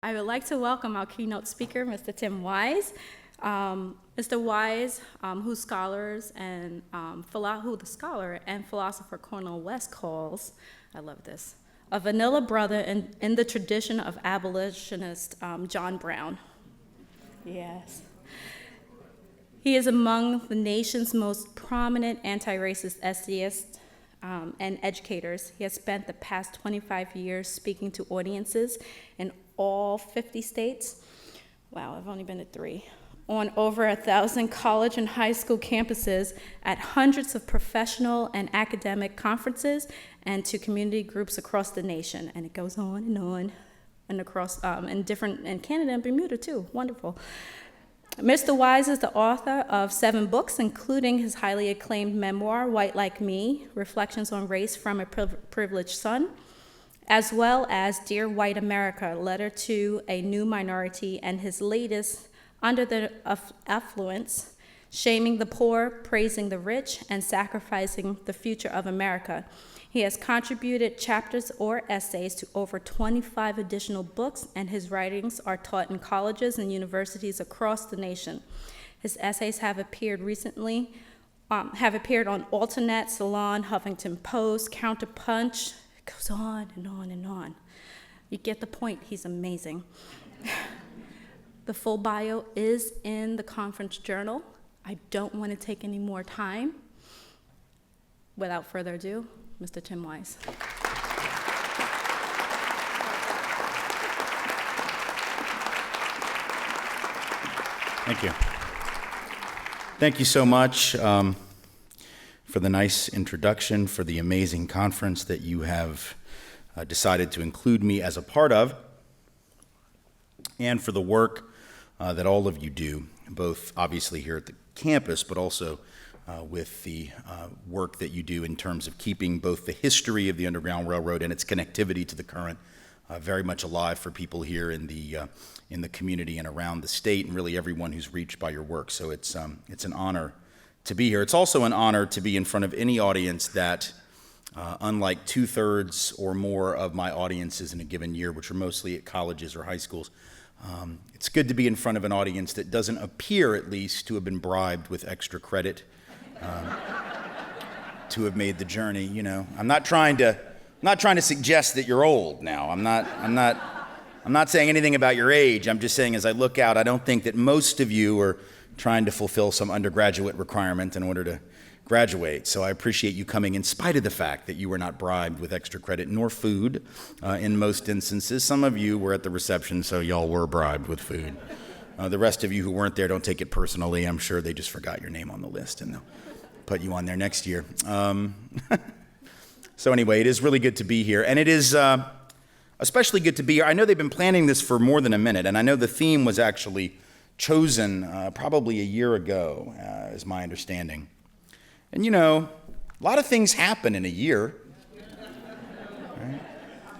I would like to welcome our keynote speaker, Mr. Tim Wise. Mr. Wise, who the scholar and philosopher Cornel West calls, I love this, a vanilla brother in the tradition of abolitionist John Brown. Yes. He is among the nation's most prominent anti-racist essayists and educators. He has spent the past 25 years speaking to audiences in all 50 states. Wow, I've only been to 3. On over 1,000 college and high school campuses, at hundreds of professional and academic conferences, and to community groups across the nation. And it goes on, and across, in Canada and Bermuda too, wonderful. Mr. Wise is the author of 7 books, including his highly acclaimed memoir, White Like Me, Reflections on Race from a Privileged Son, as well as Dear White America, Letter to a New Minority, and his latest, Under the Affluence, Shaming the Poor, Praising the Rich, and Sacrificing the Future of America. He has contributed chapters or essays to over 25 additional books, and his writings are taught in colleges and universities across the nation. His essays have appeared on Alternet, Salon, Huffington Post, Counterpunch. It goes on and on and on. You get the point, he's amazing. The full bio is in the conference journal. I don't want to take any more time. Without further ado, Mr. Tim Wise. Thank you. Thank you so much for the nice introduction, for the amazing conference that you have decided to include me as a part of, and for the work that all of you do, both obviously here at the campus, but also with the work that you do in terms of keeping both the history of the Underground Railroad and its connectivity to the current very much alive for people here in the community and around the state, and really everyone who's reached by your work. So it's an honor to be here. It's also an honor to be in front of any audience that, unlike 2/3 or more of my audiences in a given year, which are mostly at colleges or high schools, it's good to be in front of an audience that doesn't appear, at least, to have been bribed with extra credit to have made the journey. You know, I'm not trying to suggest that you're old now. I'm not saying anything about your age. I'm just saying, as I look out, I don't think that most of you are trying to fulfill some undergraduate requirement in order to graduate. So I appreciate you coming in spite of the fact that you were not bribed with extra credit nor food in most instances. Some of you were at the reception, so y'all were bribed with food. The rest of you who weren't there, don't take it personally. I'm sure they just forgot your name on the list, and they'll put you on there next year. So anyway, it is really good to be here, and it is especially good to be here. I know they've been planning this for more than a minute, and I know the theme was actually chosen probably a year ago, is my understanding. And you know, a lot of things happen in a year. Right?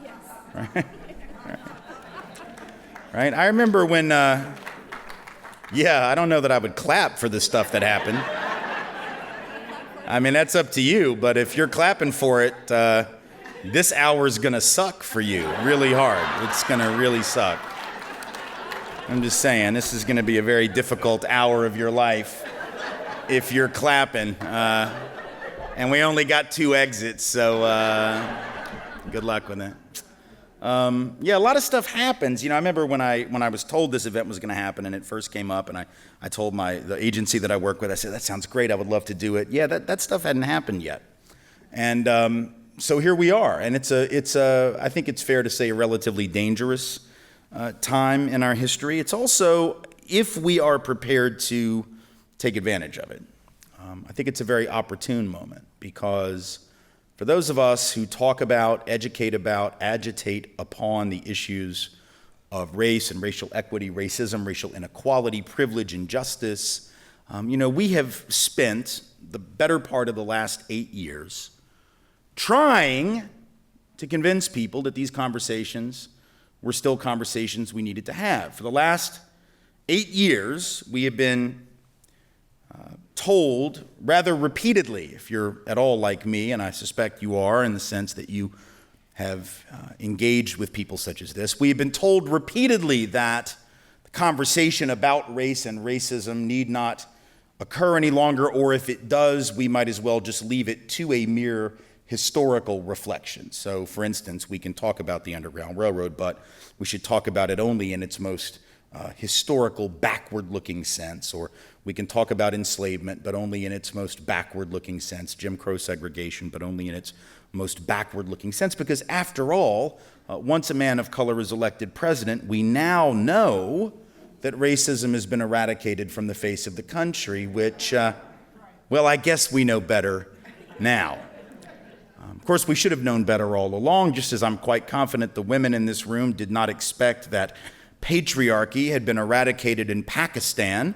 Yes. Right? I remember when, I don't know that I would clap for the stuff that happened. I mean, that's up to you, but if you're clapping for it, this hour's gonna suck for you really hard. It's gonna really suck. I'm just saying, this is gonna be a very difficult hour of your life if you're clapping. And we only got 2 exits, so good luck with that. A lot of stuff happens. You know, I remember when I was told this event was going to happen and it first came up, and I told the agency that I work with, I said, that sounds great, I would love to do it. Yeah, that stuff hadn't happened yet. And so here we are, and it's I think it's fair to say, a relatively dangerous time in our history. It's also, if we are prepared to take advantage of it, I think it's a very opportune moment, because for those of us who talk about, educate about, agitate upon the issues of race and racial equity, racism, racial inequality, privilege, and justice, we have spent the better part of the last 8 years trying to convince people that these conversations were still conversations we needed to have. For the last 8 years, we have been told rather repeatedly, if you're at all like me, and I suspect you are, in the sense that you have engaged with people such as this. We have been told repeatedly that the conversation about race and racism need not occur any longer, or if it does, we might as well just leave it to a mere historical reflection. So, for instance, we can talk about the Underground Railroad, but we should talk about it only in its most historical, backward-looking sense, or we can talk about enslavement, but only in its most backward-looking sense, Jim Crow segregation, but only in its most backward-looking sense, because after all, once a man of color is elected president, we now know that racism has been eradicated from the face of the country, which, well, I guess we know better now. Of course, we should have known better all along, just as I'm quite confident the women in this room did not expect that patriarchy had been eradicated in Pakistan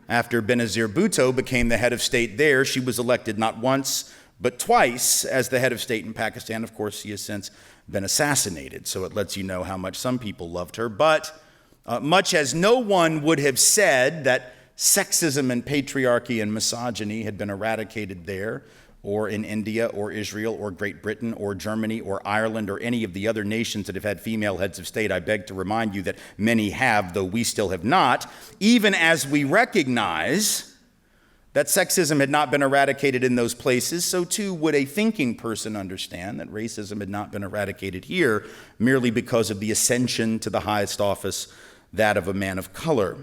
after Benazir Bhutto became the head of state there. She was elected not once, but twice as the head of state in Pakistan. Of course, she has since been assassinated, so it lets you know how much some people loved her. But much as no one would have said that sexism and patriarchy and misogyny had been eradicated there, or in India, or Israel, or Great Britain, or Germany, or Ireland, or any of the other nations that have had female heads of state, I beg to remind you that many have, though we still have not, even as we recognize that sexism had not been eradicated in those places, so too would a thinking person understand that racism had not been eradicated here merely because of the ascension to the highest office, that of a man of color.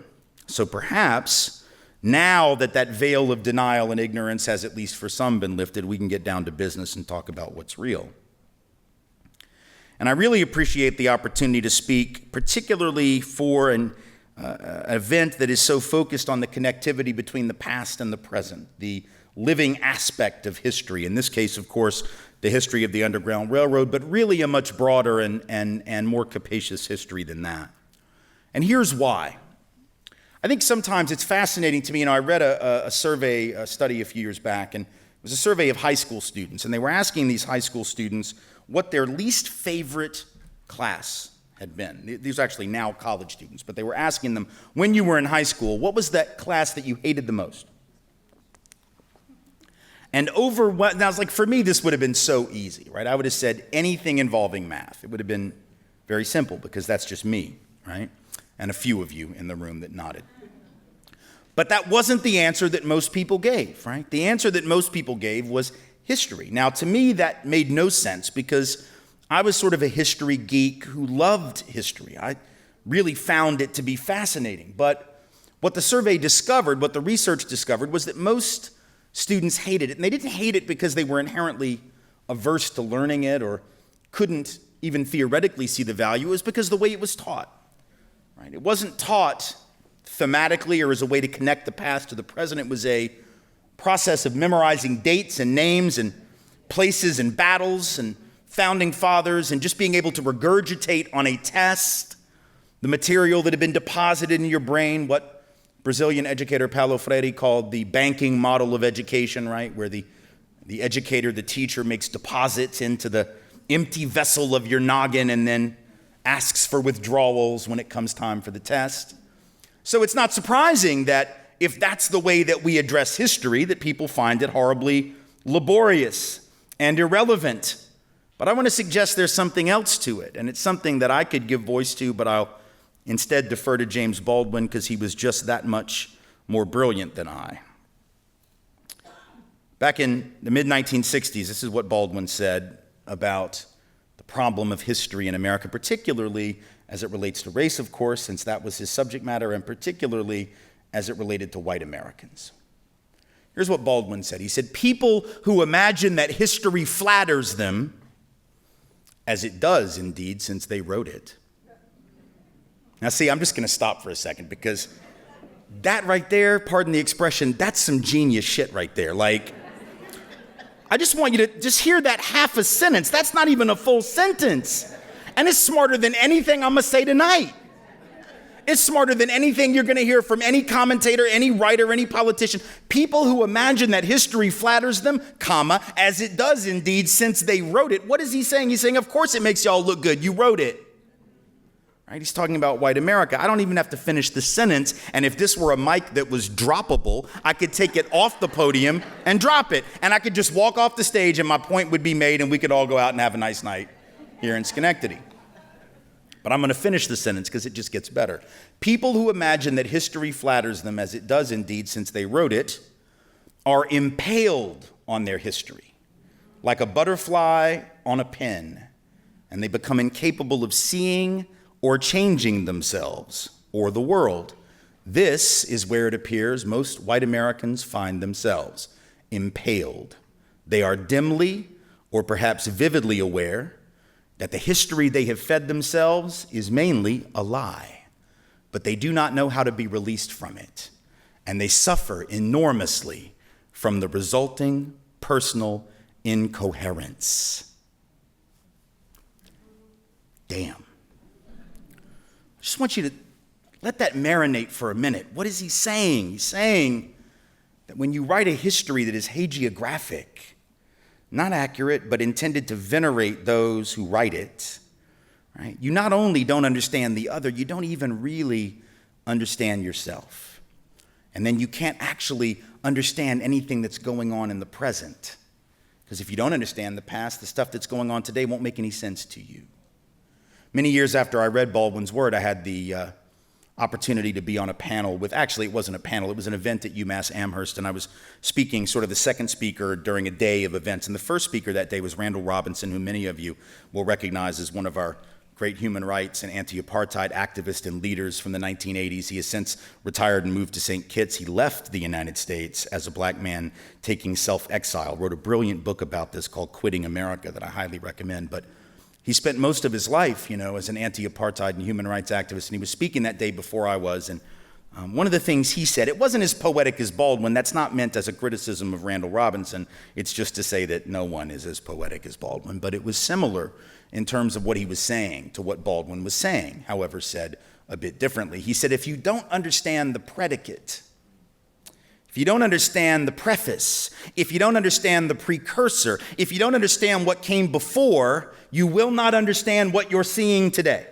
So perhaps, now that that veil of denial and ignorance has, at least for some, been lifted, we can get down to business and talk about what's real. And I really appreciate the opportunity to speak, particularly for an event that is so focused on the connectivity between the past and the present, the living aspect of history. In this case, of course, the history of the Underground Railroad, but really a much broader and more capacious history than that. And here's why. I think sometimes it's fascinating to me. I read a survey, a study a few years back, and it was a survey of high school students, and they were asking these high school students what their least favorite class had been. These are actually now college students, but they were asking them, when you were in high school, what was that class that you hated the most? And now it's like, for me, this would have been so easy, right? I would have said anything involving math. It would have been very simple, because that's just me, right? And a few of you in the room that nodded. But that wasn't the answer that most people gave, right? The answer that most people gave was history. Now, to me, that made no sense, because I was sort of a history geek who loved history. I really found it to be fascinating. But what the survey discovered, what the research discovered, was that most students hated it. And they didn't hate it because they were inherently averse to learning it or couldn't even theoretically see the value. It was because of the way it was taught. Right? It wasn't taught thematically or as a way to connect the past to the present. It was a process of memorizing dates and names and places and battles and founding fathers, and just being able to regurgitate on a test the material that had been deposited in your brain, what Brazilian educator Paulo Freire called the banking model of education, right? Where the educator, the teacher, makes deposits into the empty vessel of your noggin and then asks for withdrawals when it comes time for the test. So it's not surprising that if that's the way that we address history, that people find it horribly laborious and irrelevant. But I want to suggest there's something else to it, and it's something that I could give voice to, but I'll instead defer to James Baldwin, because he was just that much more brilliant than I. Back in the mid-1960s, this is what Baldwin said about the problem of history in America, particularly as it relates to race, of course, since that was his subject matter, and particularly as it related to white Americans. Here's what Baldwin said. He said, "People who imagine that history flatters them, as it does indeed since they wrote it." Now see, I'm just going to stop for a second, because that right there, pardon the expression, that's some genius shit right there. Like, I just want you to just hear that half a sentence. That's not even a full sentence. And it's smarter than anything I'm going to say tonight. It's smarter than anything you're going to hear from any commentator, any writer, any politician. People who imagine that history flatters them, comma, as it does indeed since they wrote it. What is he saying? He's saying, of course it makes y'all look good. You wrote it. Right? He's talking about white America. I don't even have to finish the sentence, and if this were a mic that was droppable, I could take it off the podium and drop it, and I could just walk off the stage and my point would be made and we could all go out and have a nice night here in Schenectady. But I'm going to finish the sentence because it just gets better. People who imagine that history flatters them, as it does indeed since they wrote it, are impaled on their history, like a butterfly on a pin, and they become incapable of seeing or changing themselves or the world. This is where it appears most white Americans find themselves, impaled. They are dimly or perhaps vividly aware that the history they have fed themselves is mainly a lie, but they do not know how to be released from it, and they suffer enormously from the resulting personal incoherence. Damn. I just want you to let that marinate for a minute. What is he saying? He's saying that when you write a history that is hagiographic, not accurate, but intended to venerate those who write it, right? You not only don't understand the other, you don't even really understand yourself. And then you can't actually understand anything that's going on in the present. Because if you don't understand the past, the stuff that's going on today won't make any sense to you. Many years after I read Baldwin's Word, I had the opportunity to be on a panel with, actually it wasn't a panel, it was an event at UMass Amherst, and I was speaking, sort of the second speaker during a day of events. And the first speaker that day was Randall Robinson, who many of you will recognize as one of our great human rights and anti-apartheid activists and leaders from the 1980s. He has since retired and moved to St. Kitts. He left the United States as a black man taking self-exile, wrote a brilliant book about this called Quitting America that I highly recommend. But he spent most of his life, as an anti-apartheid and human rights activist, and he was speaking that day before I was, and one of the things he said, it wasn't as poetic as Baldwin. That's not meant as a criticism of Randall Robinson. It's just to say that no one is as poetic as Baldwin, but it was similar in terms of what he was saying to what Baldwin was saying, however said a bit differently. He said, if you don't understand the predicate, if you don't understand the preface, if you don't understand the precursor, if you don't understand what came before, you will not understand what you're seeing today.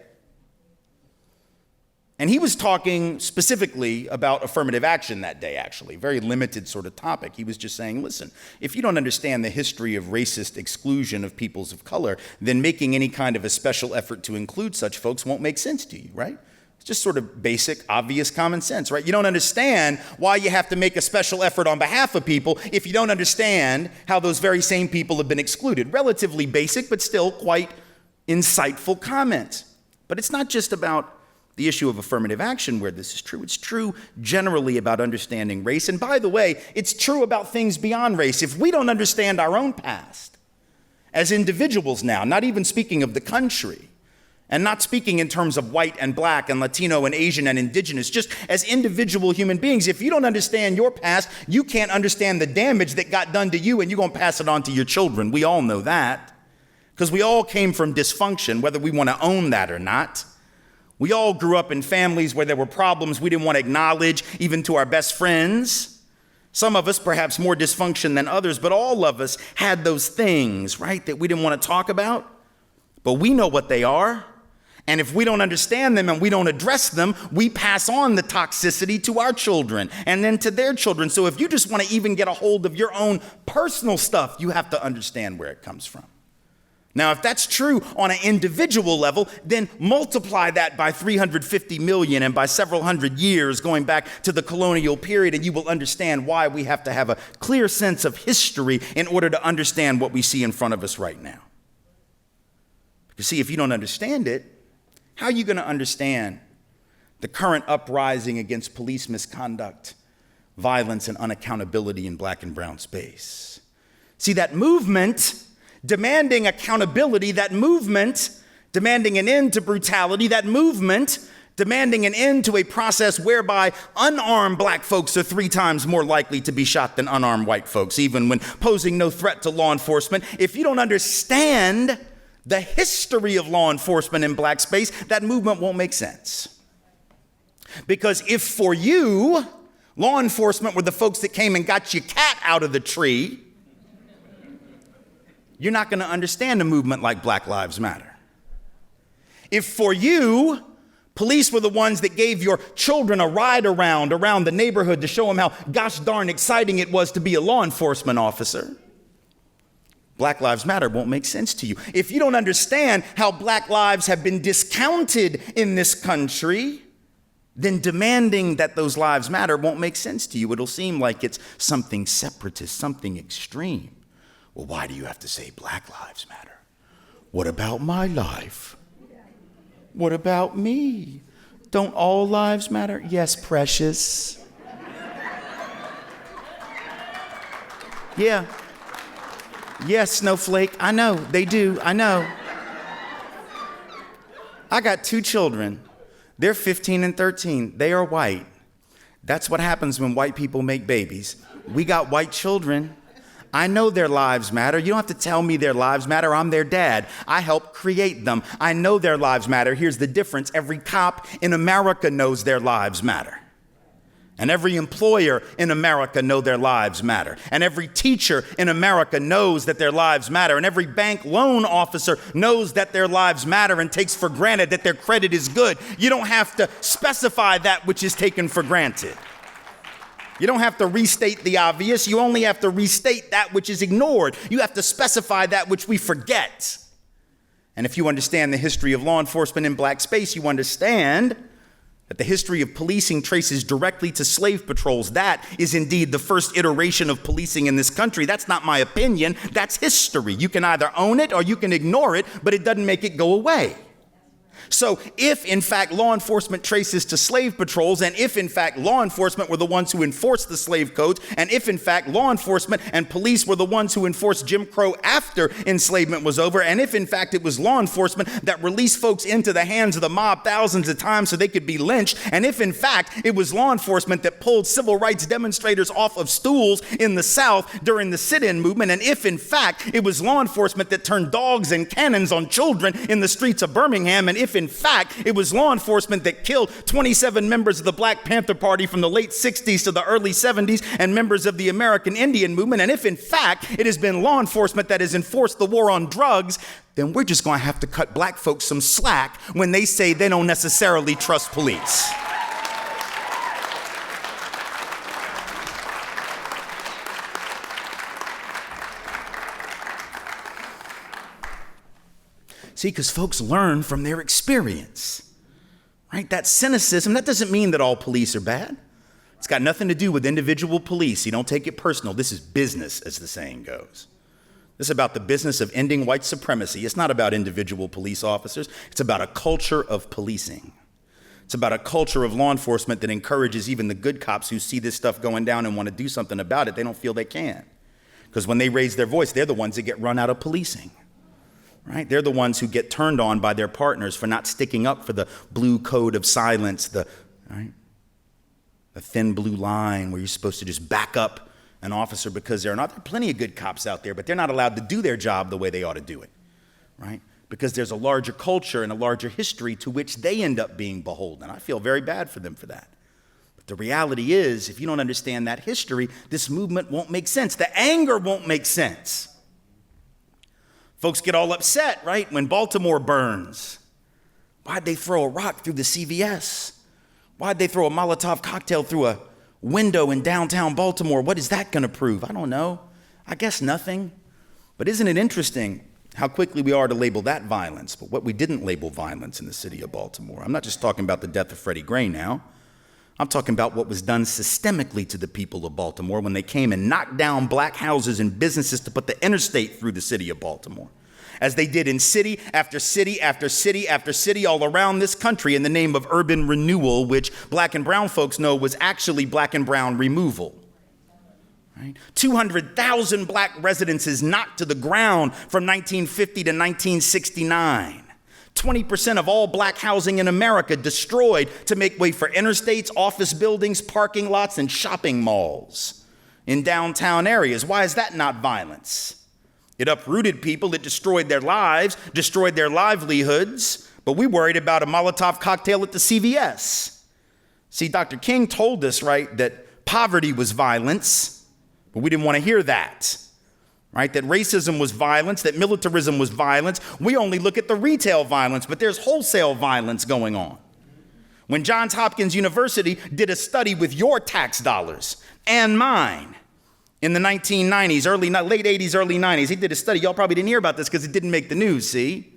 And he was talking specifically about affirmative action that day, actually, very limited sort of topic. He was just saying, listen, if you don't understand the history of racist exclusion of peoples of color, then making any kind of a special effort to include such folks won't make sense to you, right? It's just sort of basic, obvious common sense, right? You don't understand why you have to make a special effort on behalf of people if you don't understand how those very same people have been excluded. Relatively basic, but still quite insightful comment. But it's not just about the issue of affirmative action where this is true. It's true generally about understanding race. And by the way, it's true about things beyond race. If we don't understand our own past as individuals now, not even speaking of the country, and not speaking in terms of white and black and Latino and Asian and indigenous, just as individual human beings, if you don't understand your past, you can't understand the damage that got done to you, and you're going to pass it on to your children. We all know that, because we all came from dysfunction, whether we want to own that or not. We all grew up in families where there were problems we didn't want to acknowledge, even to our best friends. Some of us perhaps more dysfunction than others, but all of us had those things, right, that we didn't want to talk about. But we know what they are. And if we don't understand them and we don't address them, we pass on the toxicity to our children and then to their children. So if you just want to even get a hold of your own personal stuff, you have to understand where it comes from. Now, if that's true on an individual level, then multiply that by 350 million and by several hundred years going back to the colonial period, and you will understand why we have to have a clear sense of history in order to understand what we see in front of us right now. Because see, if you don't understand it, how are you going to understand the current uprising against police misconduct, violence, and unaccountability in black and brown space? See, that movement demanding accountability, that movement demanding an end to brutality, that movement demanding an end to a process whereby unarmed black folks are 3 times more likely to be shot than unarmed white folks, even when posing no threat to law enforcement. If you don't understand the history of law enforcement in black space, that movement won't make sense. Because if for you, law enforcement were the folks that came and got your cat out of the tree, you're not going to understand a movement like Black Lives Matter. If for you, police were the ones that gave your children a ride around the neighborhood to show them how gosh darn exciting it was to be a law enforcement officer, Black Lives Matter won't make sense to you. If you don't understand how black lives have been discounted in this country, then demanding that those lives matter won't make sense to you. It'll seem like it's something separatist, something extreme. Well, why do you have to say Black Lives Matter? What about my life? What about me? Don't all lives matter? Yes, precious. Yeah. Yes, Snowflake. I know, they do. I know. I got 2 children. They're 15 and 13. They are white. That's what happens when white people make babies. We got white children. I know their lives matter. You don't have to tell me their lives matter. I'm their dad. I helped create them. I know their lives matter. Here's the difference. Every cop in America knows their lives matter. And every employer in America knows their lives matter. And every teacher in America knows that their lives matter. And every bank loan officer knows that their lives matter and takes for granted that their credit is good. You don't have to specify that which is taken for granted. You don't have to restate the obvious. You only have to restate that which is ignored. You have to specify that which we forget. And if you understand the history of law enforcement in black space, you understand that the history of policing traces directly to slave patrols. That is indeed the first iteration of policing in this country. That's not my opinion. That's history. You can either own it or you can ignore it, but it doesn't make it go away. So if, in fact, law enforcement traces to slave patrols, and if, in fact, law enforcement were the ones who enforced the slave codes, and if, in fact, law enforcement and police were the ones who enforced Jim Crow after enslavement was over, and if, in fact, it was law enforcement that released folks into the hands of the mob thousands of times so they could be lynched, and if, in fact, it was law enforcement that pulled civil rights demonstrators off of stools in the South during the sit-in movement, and if, in fact, it was law enforcement that turned dogs and cannons on children in the streets of Birmingham, and if, in fact, it was law enforcement that killed 27 members of the Black Panther Party from the late 60s to the early 70s and members of the American Indian movement, and if, in fact, it has been law enforcement that has enforced the war on drugs, then we're just going to have to cut black folks some slack when they say they don't necessarily trust police. See, because folks learn from their experience, right? That cynicism, that doesn't mean that all police are bad. It's got nothing to do with individual police. You don't take it personal. This is business, as the saying goes. This is about the business of ending white supremacy. It's not about individual police officers. It's about a culture of policing. It's about a culture of law enforcement that encourages even the good cops who see this stuff going down and want to do something about it. They don't feel they can. Because when they raise their voice, they're the ones that get run out of policing. Right? They're the ones who get turned on by their partners for not sticking up for the blue code of silence, the thin blue line where you're supposed to just back up an officer because there are plenty of good cops out there, but they're not allowed to do their job the way they ought to do it, right? Because there's a larger culture and a larger history to which they end up being beholden. I feel very bad for them for that. But the reality is, if you don't understand that history, this movement won't make sense. The anger won't make sense. Folks get all upset, right, when Baltimore burns. Why'd they throw a rock through the CVS? Why'd they throw a Molotov cocktail through a window in downtown Baltimore? What is that going to prove? I don't know. I guess nothing. But isn't it interesting how quickly we are to label that violence, but what we didn't label violence in the city of Baltimore? I'm not just talking about the death of Freddie Gray now. I'm talking about what was done systemically to the people of Baltimore when they came and knocked down black houses and businesses to put the interstate through the city of Baltimore, as they did in city after city after city after city all around this country in the name of urban renewal, which black and brown folks know was actually black and brown removal. Right? 200,000 black residences knocked to the ground from 1950 to 1969. 20% of all black housing in America destroyed to make way for interstates, office buildings, parking lots, and shopping malls in downtown areas. Why is that not violence? It uprooted people, it destroyed their lives, destroyed their livelihoods, but we worried about a Molotov cocktail at the CVS. See, Dr. King told us, right, that poverty was violence, but we didn't want to hear that. Right, that racism was violence, that militarism was violence. We only look at the retail violence, but there's wholesale violence going on. When Johns Hopkins University did a study with your tax dollars and mine, in the 1990s, late 80s, early 90s. He did a study. Y'all probably didn't hear about this because it didn't make the news, see?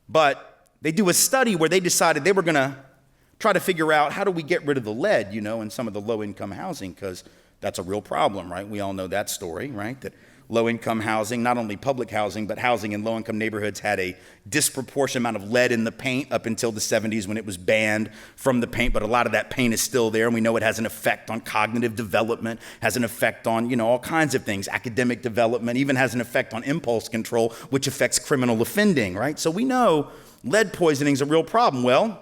But they do a study where they decided they were going to try to figure out how do we get rid of the lead, in some of the low-income housing, because that's a real problem, right? We all know that story, right? That low-income housing, not only public housing, but housing in low-income neighborhoods had a disproportionate amount of lead in the paint up until the 70s when it was banned from the paint, but a lot of that paint is still there, and we know it has an effect on cognitive development, has an effect on, all kinds of things, academic development, even has an effect on impulse control, which affects criminal offending, right? So we know lead poisoning is a real problem. Well,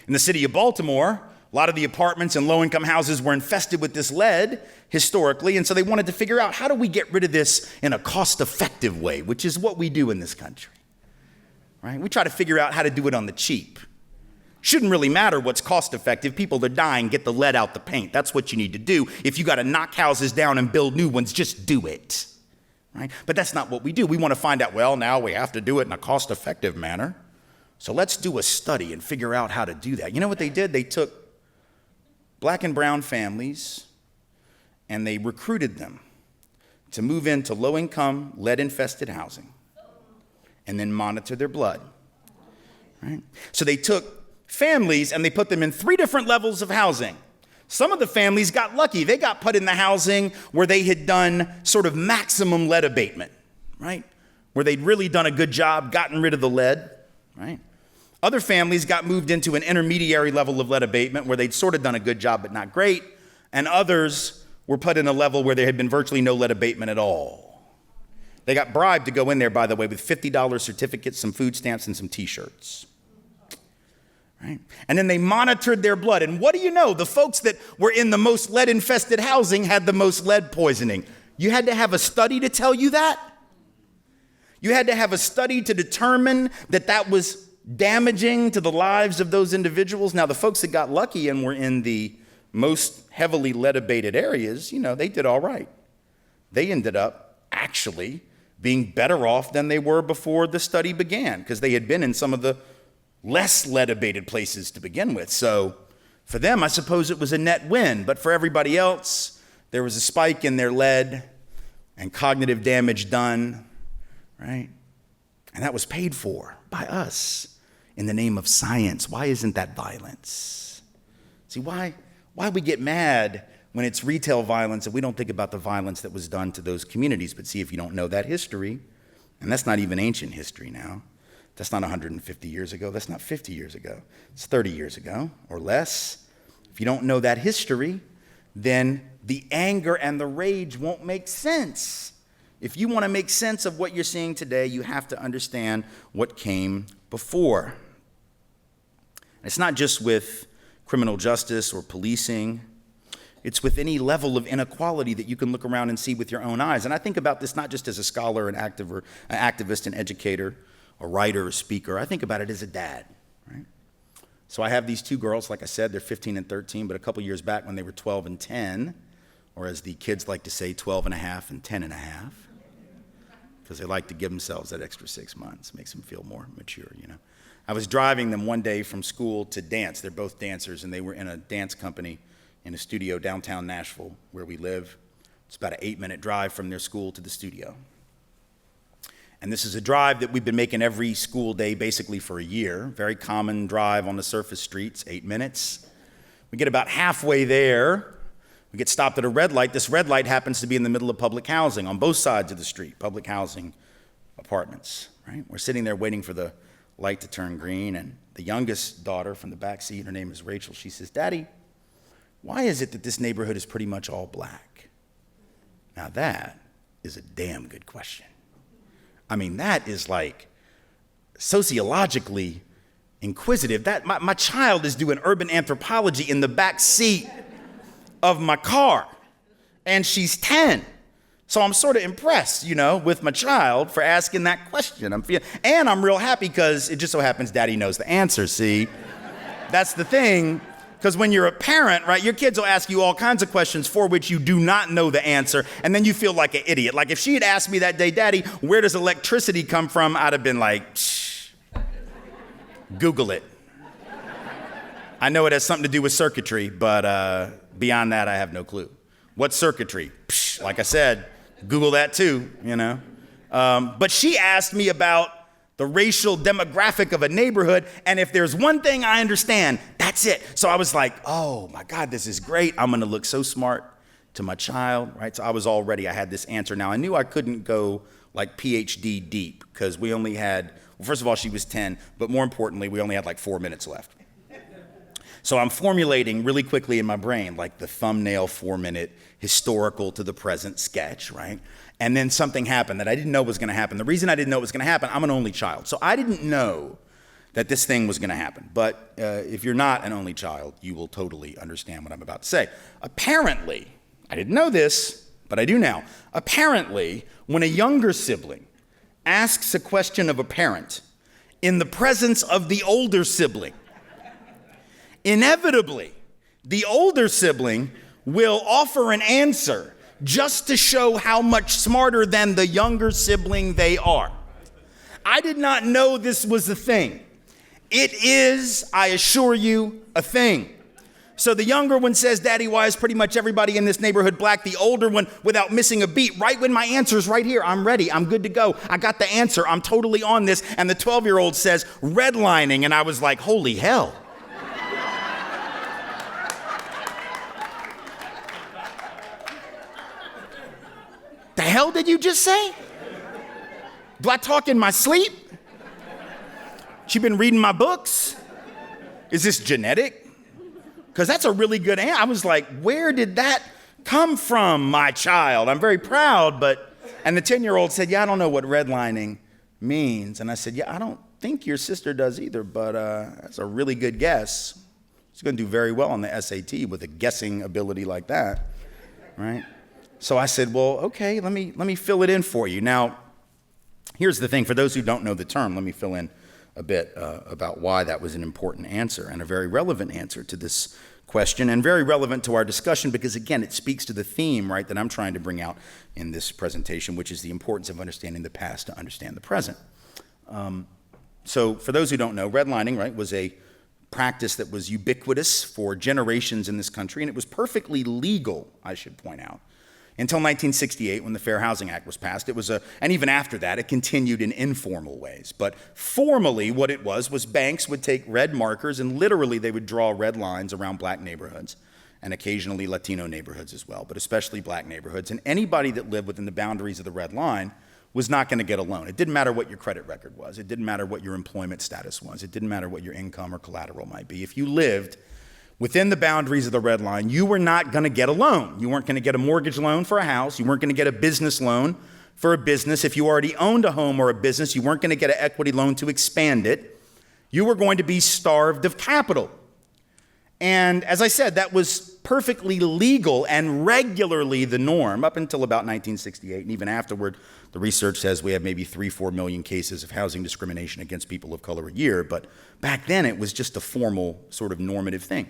in the city of Baltimore, a lot of the apartments and low-income houses were infested with this lead historically, and so they wanted to figure out how do we get rid of this in a cost-effective way, which is what we do in this country, right? We try to figure out how to do it on the cheap. Shouldn't really matter what's cost-effective. People are dying, get the lead out the paint. That's what you need to do. If you got to knock houses down and build new ones, just do it, right? But that's not what we do. We want to find out, well, now we have to do it in a cost-effective manner. So let's do a study and figure out how to do that. You know what they did? They took black and brown families and they recruited them to move into low-income, lead-infested housing and then monitor their blood, right? So they took families and they put them in 3 different levels of housing. Some of the families got lucky. They got put in the housing where they had done sort of maximum lead abatement, right? Where they'd really done a good job, gotten rid of the lead, right? Other families got moved into an intermediary level of lead abatement where they'd sort of done a good job but not great, and others were put in a level where there had been virtually no lead abatement at all. They got bribed to go in there, by the way, with $50 certificates, some food stamps, and some T-shirts. Right? And then they monitored their blood, and what do you know? The folks that were in the most lead-infested housing had the most lead poisoning. You had to have a study to tell you that? You had to have a study to determine that that was damaging to the lives of those individuals. Now, the folks that got lucky and were in the most heavily lead-abated areas, they did all right. They ended up actually being better off than they were before the study began because they had been in some of the less lead-abated places to begin with. So for them, I suppose it was a net win. But for everybody else, there was a spike in their lead and cognitive damage done, right? And that was paid for by us in the name of science. Why isn't that violence? See, why we get mad when it's retail violence and we don't think about the violence that was done to those communities. But see, if you don't know that history, and that's not even ancient history now, that's not 150 years ago, that's not 50 years ago, it's 30 years ago or less. If you don't know that history, then the anger and the rage won't make sense. If you want to make sense of what you're seeing today, you have to understand what came before. It's not just with criminal justice or policing. It's with any level of inequality that you can look around and see with your own eyes. And I think about this not just as a scholar, an activist, an educator, a writer, a speaker. I think about it as a dad, right? So I have these 2 girls, like I said, they're 15 and 13, but a couple years back when they were 12 and 10, or as the kids like to say, 12 and a half and 10 and a half, because they like to give themselves that extra 6 months, makes them feel more mature, I was driving them one day from school to dance. They're both dancers, and they were in a dance company in a studio downtown Nashville, where we live. It's about an 8-minute drive from their school to the studio. And this is a drive that we've been making every school day basically for a year. Very common drive on the surface streets, 8 minutes. We get about halfway there. We get stopped at a red light. This red light happens to be in the middle of public housing on both sides of the street, public housing apartments, right? We're sitting there waiting for the light to turn green, and the youngest daughter from the back seat, her name is Rachel, she says, "Daddy, why is it that this neighborhood is pretty much all black?" Now that is a damn good question. I mean, that is like sociologically inquisitive. That my child is doing urban anthropology in the back seat of my car, and she's 10. So I'm sort of impressed, with my child for asking that question. And I'm real happy because it just so happens Daddy knows the answer, see? That's the thing, because when you're a parent, right, your kids will ask you all kinds of questions for which you do not know the answer, and then you feel like an idiot. Like if she had asked me that day, "Daddy, where does electricity come from?" I'd have been like, "Shh, Google it." I know it has something to do with circuitry, but beyond that, I have no clue. What circuitry? Psh, like I said, Google that too, you know. But she asked me about the racial demographic of a neighborhood, and if there's one thing I understand, that's it. So I was like, oh my God, this is great. I'm gonna look so smart to my child, right? So I had this answer. Now I knew I couldn't go like PhD deep because we only had, well, first of all, she was 10, but more importantly, we only had like 4 minutes left. So I'm formulating really quickly in my brain, like the thumbnail 4-minute historical to the present sketch, right? And then something happened that I didn't know was gonna happen. The reason I didn't know it was gonna happen, I'm an only child. So I didn't know that this thing was gonna happen. But if you're not an only child, you will totally understand what I'm about to say. Apparently, I didn't know this, but I do now. Apparently, when a younger sibling asks a question of a parent in the presence of the older sibling, inevitably, the older sibling will offer an answer just to show how much smarter than the younger sibling they are. I did not know this was a thing. It is, I assure you, a thing. So the younger one says, Daddy, why is pretty much everybody in this neighborhood black? The older one, without missing a beat, right when my answer's right here, I'm ready, I'm good to go. I got the answer, I'm totally on this. And the 12-year-old says, redlining, and I was like, holy hell. The hell did you just say? Do I talk in my sleep? She been reading my books? Is this genetic? Because that's a really good answer. I was like, where did that come from, my child? I'm very proud, but... And the 10-year-old said, yeah, I don't know what redlining means. And I said, yeah, I don't think your sister does either, but that's a really good guess. She's going to do very well on the SAT with a guessing ability like that, right? So I said, well, okay, let me fill it in for you. Now, here's the thing. For those who don't know the term, let me fill in a bit about why that was an important answer and a very relevant answer to this question, and very relevant to our discussion because, again, it speaks to the theme, right, that I'm trying to bring out in this presentation, which is the importance of understanding the past to understand the present. So for those who don't know, redlining, right, was a practice that was ubiquitous for generations in this country, and it was perfectly legal, I should point out, until 1968 when the Fair Housing Act was passed. It was and even after that, it continued in informal ways. But formally, what it was banks would take red markers and literally they would draw red lines around black neighborhoods and occasionally Latino neighborhoods as well, but especially black neighborhoods. And anybody that lived within the boundaries of the red line was not going to get a loan. It didn't matter what your credit record was. It didn't matter what your employment status was. It didn't matter what your income or collateral might be. If you lived within the boundaries of the red line, you were not going to get a loan. You weren't going to get a mortgage loan for a house. You weren't going to get a business loan for a business. If you already owned a home or a business, you weren't going to get an equity loan to expand it. You were going to be starved of capital. And as I said, that was perfectly legal and regularly the norm up until about 1968. And even afterward, the research says we have maybe 3-4 million cases of housing discrimination against people of color a year. But back then, it was just a formal sort of normative thing.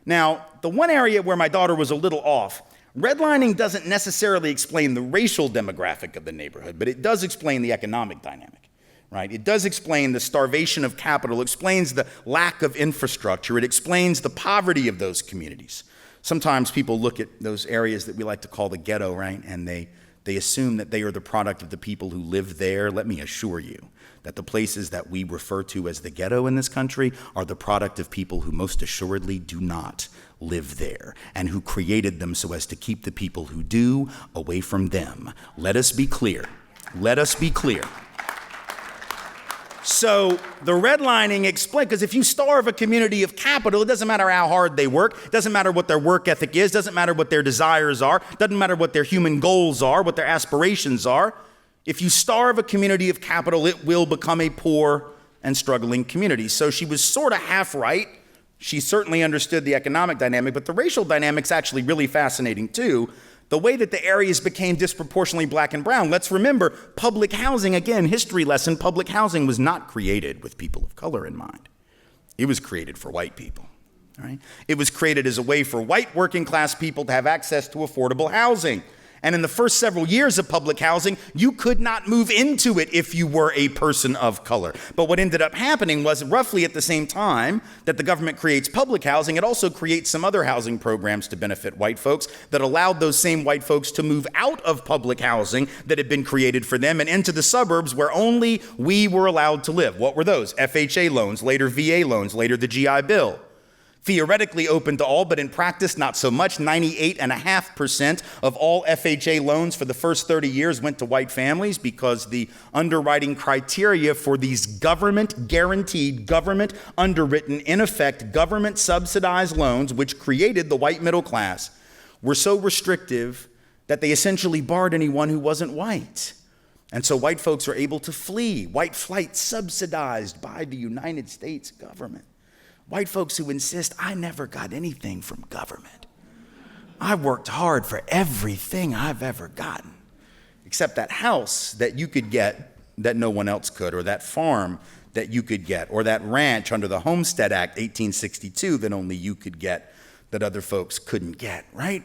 Now, the one area where my daughter was a little off, redlining doesn't necessarily explain the racial demographic of the neighborhood, but it does explain the economic dynamic, right? It does explain the starvation of capital, it explains the lack of infrastructure, it explains the poverty of those communities. Sometimes people look at those areas that we like to call the ghetto, right? And they assume that they are the product of the people who live there. Let me assure you that the places that we refer to as the ghetto in this country are the product of people who most assuredly do not live there and who created them so as to keep the people who do away from them. Let us be clear. Let us be clear. So the redlining explains, because if you starve a community of capital, it doesn't matter how hard they work, it doesn't matter what their work ethic is, doesn't matter what their desires are, doesn't matter what their human goals are, what their aspirations are. If you starve a community of capital, it will become a poor and struggling community. So she was sort of half right. She certainly understood the economic dynamic, but the racial dynamic's actually really fascinating too. The way that the areas became disproportionately black and brown. Let's remember, public housing, again, history lesson, public housing was not created with people of color in mind. It was created for white people, all right? It was created as a way for white working class people to have access to affordable housing. And in the first several years of public housing, you could not move into it if you were a person of color. But what ended up happening was roughly at the same time that the government creates public housing, it also creates some other housing programs to benefit white folks that allowed those same white folks to move out of public housing that had been created for them and into the suburbs where only we were allowed to live. What were those? FHA loans, later VA loans, later the GI Bill. Theoretically open to all, but in practice, not so much. 98.5% of all FHA loans for the first 30 years went to white families because the underwriting criteria for these government guaranteed, government underwritten, in effect, government subsidized loans, which created the white middle class, were so restrictive that they essentially barred anyone who wasn't white. And so white folks are able to flee. White flight subsidized by the United States government. White folks who insist, I never got anything from government. I worked hard for everything I've ever gotten, except that house that you could get that no one else could, or that farm that you could get, or that ranch under the Homestead Act 1862 that only you could get that other folks couldn't get, right?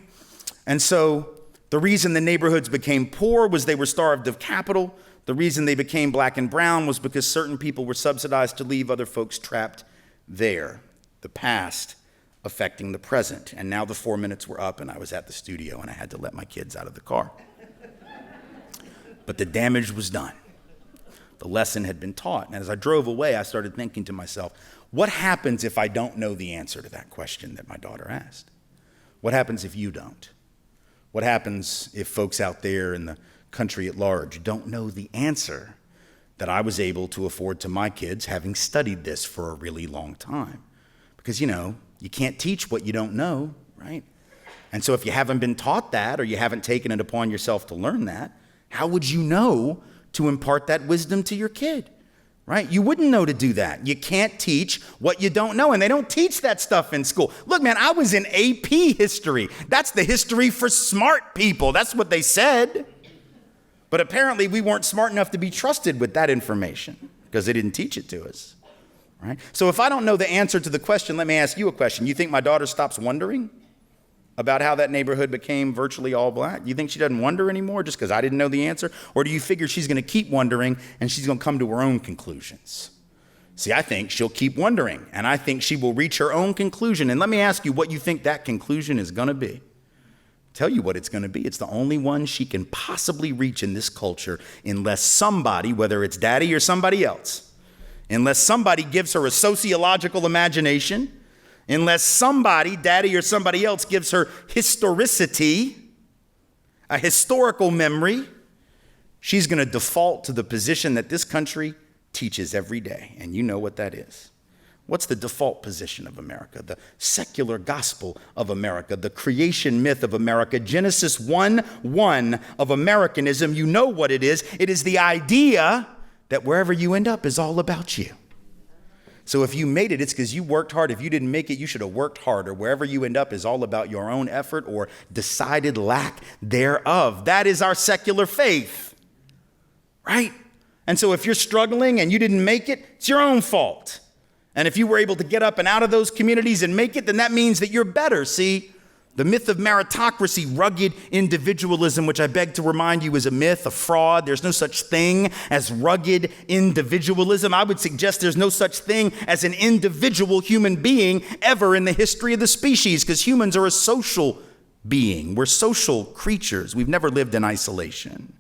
And so the reason the neighborhoods became poor was they were starved of capital. The reason they became black and brown was because certain people were subsidized to leave other folks trapped there. The past affecting the present. And now the 4 minutes were up and I was at the studio and I had to let my kids out of the car. But the damage was done. The lesson had been taught. And as I drove away, I started thinking to myself, what happens if I don't know the answer to that question that my daughter asked? What happens if you don't? What happens if folks out there in the country at large don't know the answer that I was able to afford to my kids, having studied this for a really long time? Because, you can't teach what you don't know, right? And so if you haven't been taught that, or you haven't taken it upon yourself to learn that, how would you know to impart that wisdom to your kid, right? You wouldn't know to do that. You can't teach what you don't know, and they don't teach that stuff in school. Look, man, I was in AP history. That's the history for smart people. That's what they said. But apparently we weren't smart enough to be trusted with that information because they didn't teach it to us, right? So if I don't know the answer to the question, let me ask you a question. You think my daughter stops wondering about how that neighborhood became virtually all black? You think she doesn't wonder anymore just because I didn't know the answer? Or do you figure she's going to keep wondering and she's going to come to her own conclusions? See, I think she'll keep wondering, and I think she will reach her own conclusion. And let me ask you what you think that conclusion is going to be. Tell you what it's going to be. It's the only one she can possibly reach in this culture unless somebody, whether it's daddy or somebody else, unless somebody gives her a sociological imagination, unless somebody, daddy or somebody else, gives her historicity, a historical memory, she's going to default to the position that this country teaches every day. And you know what that is. What's the default position of America? The secular gospel of America, the creation myth of America, Genesis 1:1 of Americanism. You know what it is. It is the idea that wherever you end up is all about you. So if you made it, it's because you worked hard. If you didn't make it, you should have worked harder. Wherever you end up is all about your own effort or decided lack thereof. That is our secular faith, right? And so if you're struggling and you didn't make it, it's your own fault. And if you were able to get up and out of those communities and make it, then that means that you're better. See, the myth of meritocracy, rugged individualism, which I beg to remind you is a myth, a fraud. There's no such thing as rugged individualism. I would suggest there's no such thing as an individual human being ever in the history of the species, because humans are a social being. We're social creatures. We've never lived in isolation.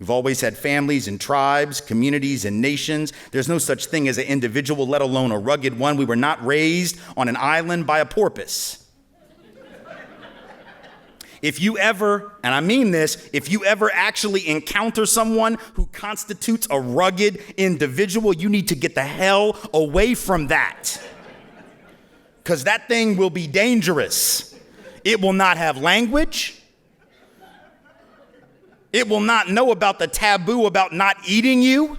We've always had families and tribes, communities and nations. There's no such thing as an individual, let alone a rugged one. We were not raised on an island by a porpoise. If you ever, and I mean this, if you ever actually encounter someone who constitutes a rugged individual, you need to get the hell away from that. Because that thing will be dangerous. It will not have language. It will not know about the taboo about not eating you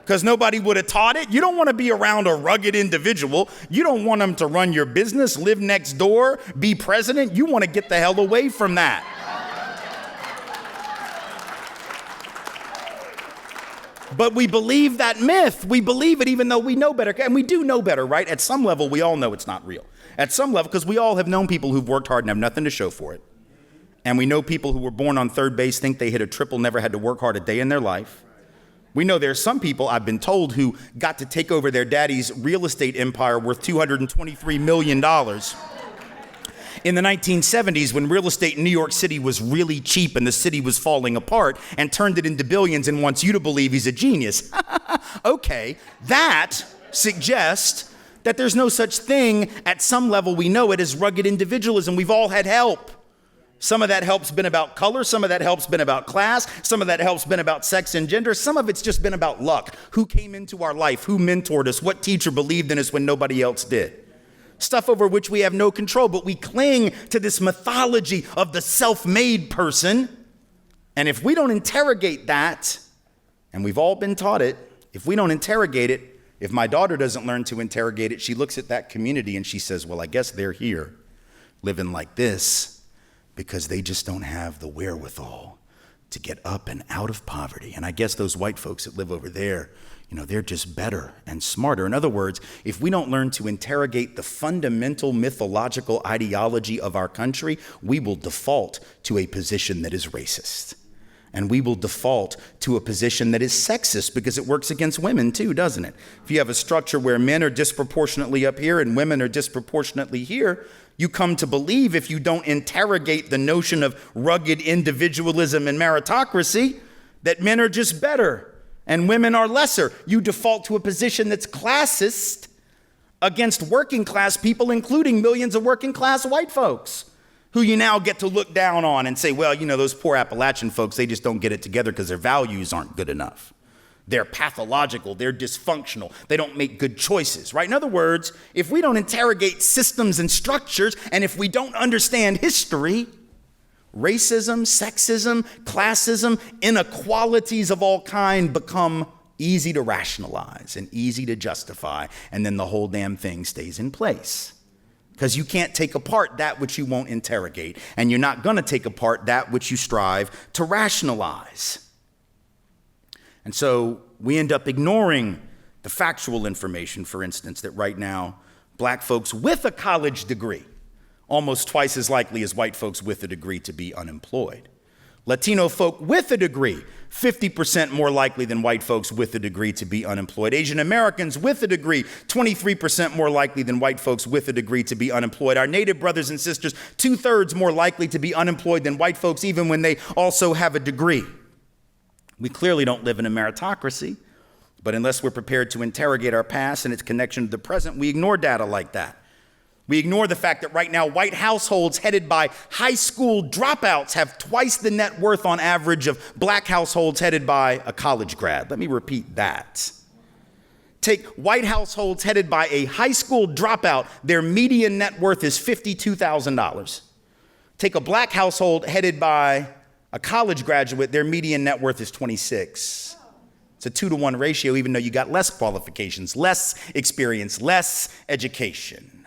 because nobody would have taught it. You don't want to be around a rugged individual. You don't want them to run your business, live next door, be president. You want to get the hell away from that. But we believe that myth. We believe it even though we know better. And we do know better, right? At some level, we all know it's not real. At some level, because we all have known people who've worked hard and have nothing to show for it. And we know people who were born on third base think they hit a triple, never had to work hard a day in their life. We know there are some people, I've been told, who got to take over their daddy's real estate empire worth $223 million in the 1970s when real estate in New York City was really cheap and the city was falling apart, and turned it into billions and wants you to believe he's a genius. Okay, that suggests that there's no such thing, at some level we know it, as rugged individualism. We've all had help. Some of that help's been about color, some of that help's been about class, some of that help's been about sex and gender, some of it's just been about luck. Who came into our life, who mentored us, what teacher believed in us when nobody else did. Stuff over which we have no control, but we cling to this mythology of the self-made person. And if we don't interrogate that, and we've all been taught it, if we don't interrogate it, if my daughter doesn't learn to interrogate it, she looks at that community and she says, well, I guess they're here living like this because they just don't have the wherewithal to get up and out of poverty. And I guess those white folks that live over there, they're just better and smarter. In other words, if we don't learn to interrogate the fundamental mythological ideology of our country, we will default to a position that is racist. And we will default to a position that is sexist because it works against women too, doesn't it? If you have a structure where men are disproportionately up here and women are disproportionately here, you come to believe, if you don't interrogate the notion of rugged individualism and meritocracy, that men are just better and women are lesser. You default to a position that's classist against working class people, including millions of working class white folks, who you now get to look down on and say, well, those poor Appalachian folks, they just don't get it together because their values aren't good enough. They're pathological, they're dysfunctional, they don't make good choices, right? In other words, if we don't interrogate systems and structures, and if we don't understand history, racism, sexism, classism, inequalities of all kind become easy to rationalize and easy to justify, and then the whole damn thing stays in place. Because you can't take apart that which you won't interrogate, and you're not going to take apart that which you strive to rationalize. And so we end up ignoring the factual information, for instance, that right now, black folks with a college degree, almost twice as likely as white folks with a degree to be unemployed. Latino folk with a degree, 50% more likely than white folks with a degree to be unemployed. Asian Americans with a degree, 23% more likely than white folks with a degree to be unemployed. Our Native brothers and sisters, 2/3 more likely to be unemployed than white folks, even when they also have a degree. We clearly don't live in a meritocracy, but unless we're prepared to interrogate our past and its connection to the present, we ignore data like that. We ignore the fact that right now, white households headed by high school dropouts have twice the net worth on average of black households headed by a college grad. Let me repeat that. Take white households headed by a high school dropout, their median net worth is $52,000. Take a black household headed by a college graduate, their median net worth is 26. It's a 2-to-1 ratio, even though you got less qualifications, less experience, less education.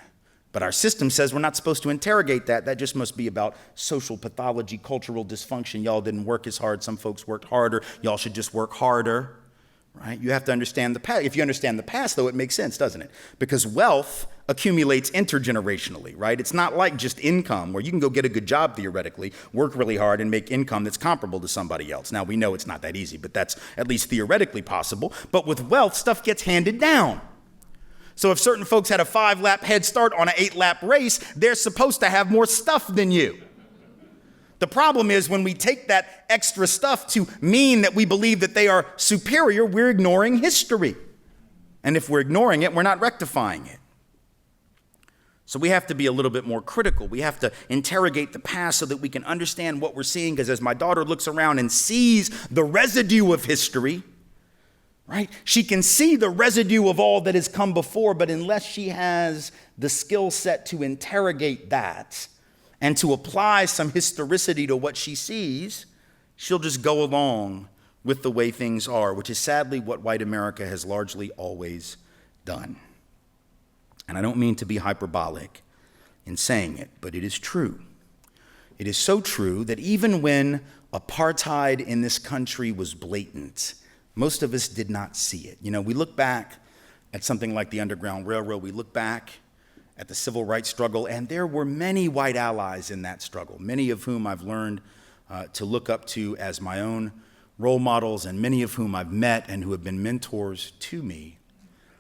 But our system says we're not supposed to interrogate that. That just must be about social pathology, cultural dysfunction. Y'all didn't work as hard. Some folks worked harder. Y'all should just work harder, right? You have to understand the past. If you understand the past, though, it makes sense, doesn't it? Because wealth accumulates intergenerationally, right? It's not like just income where you can go get a good job theoretically, work really hard, and make income that's comparable to somebody else. Now, we know it's not that easy, but that's at least theoretically possible. But with wealth, stuff gets handed down. So if certain folks had a 5-lap head start on an 8-lap race, they're supposed to have more stuff than you. The problem is when we take that extra stuff to mean that we believe that they are superior, we're ignoring history. And if we're ignoring it, we're not rectifying it. So we have to be a little bit more critical. We have to interrogate the past so that we can understand what we're seeing, because as my daughter looks around and sees the residue of history, right, she can see the residue of all that has come before, but unless she has the skill set to interrogate that and to apply some historicity to what she sees, she'll just go along with the way things are, which is sadly what white America has largely always done. And I don't mean to be hyperbolic in saying it, but it is true. It is so true that even when apartheid in this country was blatant, most of us did not see it. We look back at something like the Underground Railroad. We look back at the civil rights struggle, and there were many white allies in that struggle, many of whom I've learned to look up to as my own role models, and many of whom I've met and who have been mentors to me.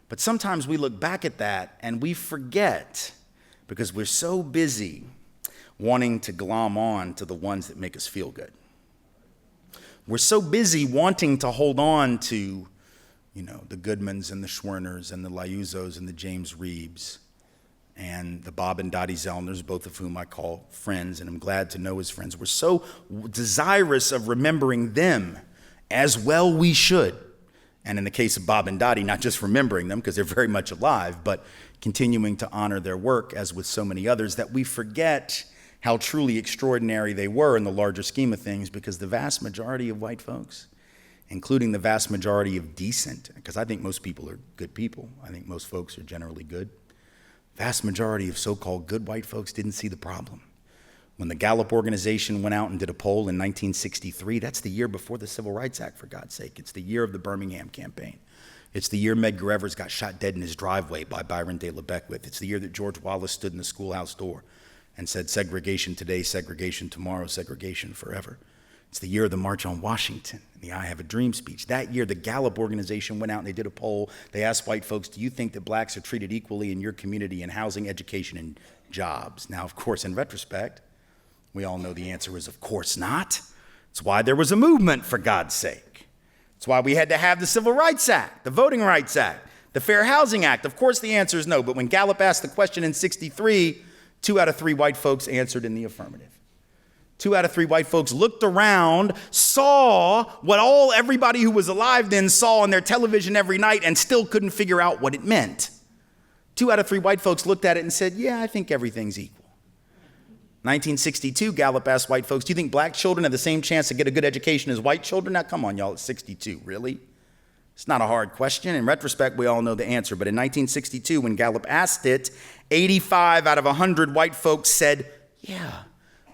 But sometimes we look back at that and we forget, because we're so busy wanting to glom on to the ones that make us feel good. We're so busy wanting to hold on to, the Goodmans and the Schwerners and the Liuzos and the James Reeves and the Bob and Dottie Zellners, both of whom I call friends and I'm glad to know as friends. We're so desirous of remembering them, as well we should. And in the case of Bob and Dottie, not just remembering them because they're very much alive, but continuing to honor their work, as with so many others, that we forget how truly extraordinary they were in the larger scheme of things, because the vast majority of white folks, including the vast majority of decent, because I think most people are good people. I think most folks are generally good. Vast majority of so-called good white folks didn't see the problem. When the Gallup organization went out and did a poll in 1963, that's the year before the Civil Rights Act, for God's sake. It's the year of the Birmingham campaign. It's the year Medgar Evers got shot dead in his driveway by Byron de la Beckwith. It's the year that George Wallace stood in the schoolhouse door and said, segregation today, segregation tomorrow, segregation forever. It's the year of the March on Washington, the I Have a Dream speech. That year, the Gallup organization went out and they did a poll. They asked white folks, do you think that blacks are treated equally in your community in housing, education, and jobs? Now, of course, in retrospect, we all know the answer is of course not. It's why there was a movement, for God's sake. It's why we had to have the Civil Rights Act, the Voting Rights Act, the Fair Housing Act. Of course the answer is no, but when Gallup asked the question in 63, 2 out of 3 white folks answered in the affirmative. 2 out of 3 white folks looked around, saw what everybody who was alive then saw on their television every night, and still couldn't figure out what it meant. 2 out of 3 white folks looked at it and said, yeah, I think everything's equal. 1962, Gallup asked white folks, do you think black children have the same chance to get a good education as white children? Now, come on, y'all, it's 62, really? It's not a hard question. In retrospect, we all know the answer. But in 1962, when Gallup asked it, 85 out of 100 white folks said, yeah,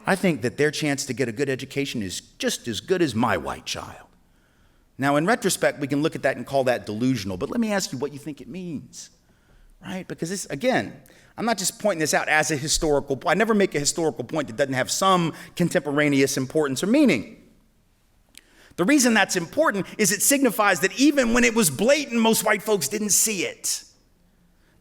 I think that their chance to get a good education is just as good as my white child. Now, in retrospect, we can look at that and call that delusional. But let me ask you what you think it means, right? Because this, again, I'm not just pointing this out as a historical point. I never make a historical point that doesn't have some contemporaneous importance or meaning. The reason that's important is it signifies that even when it was blatant, most white folks didn't see it.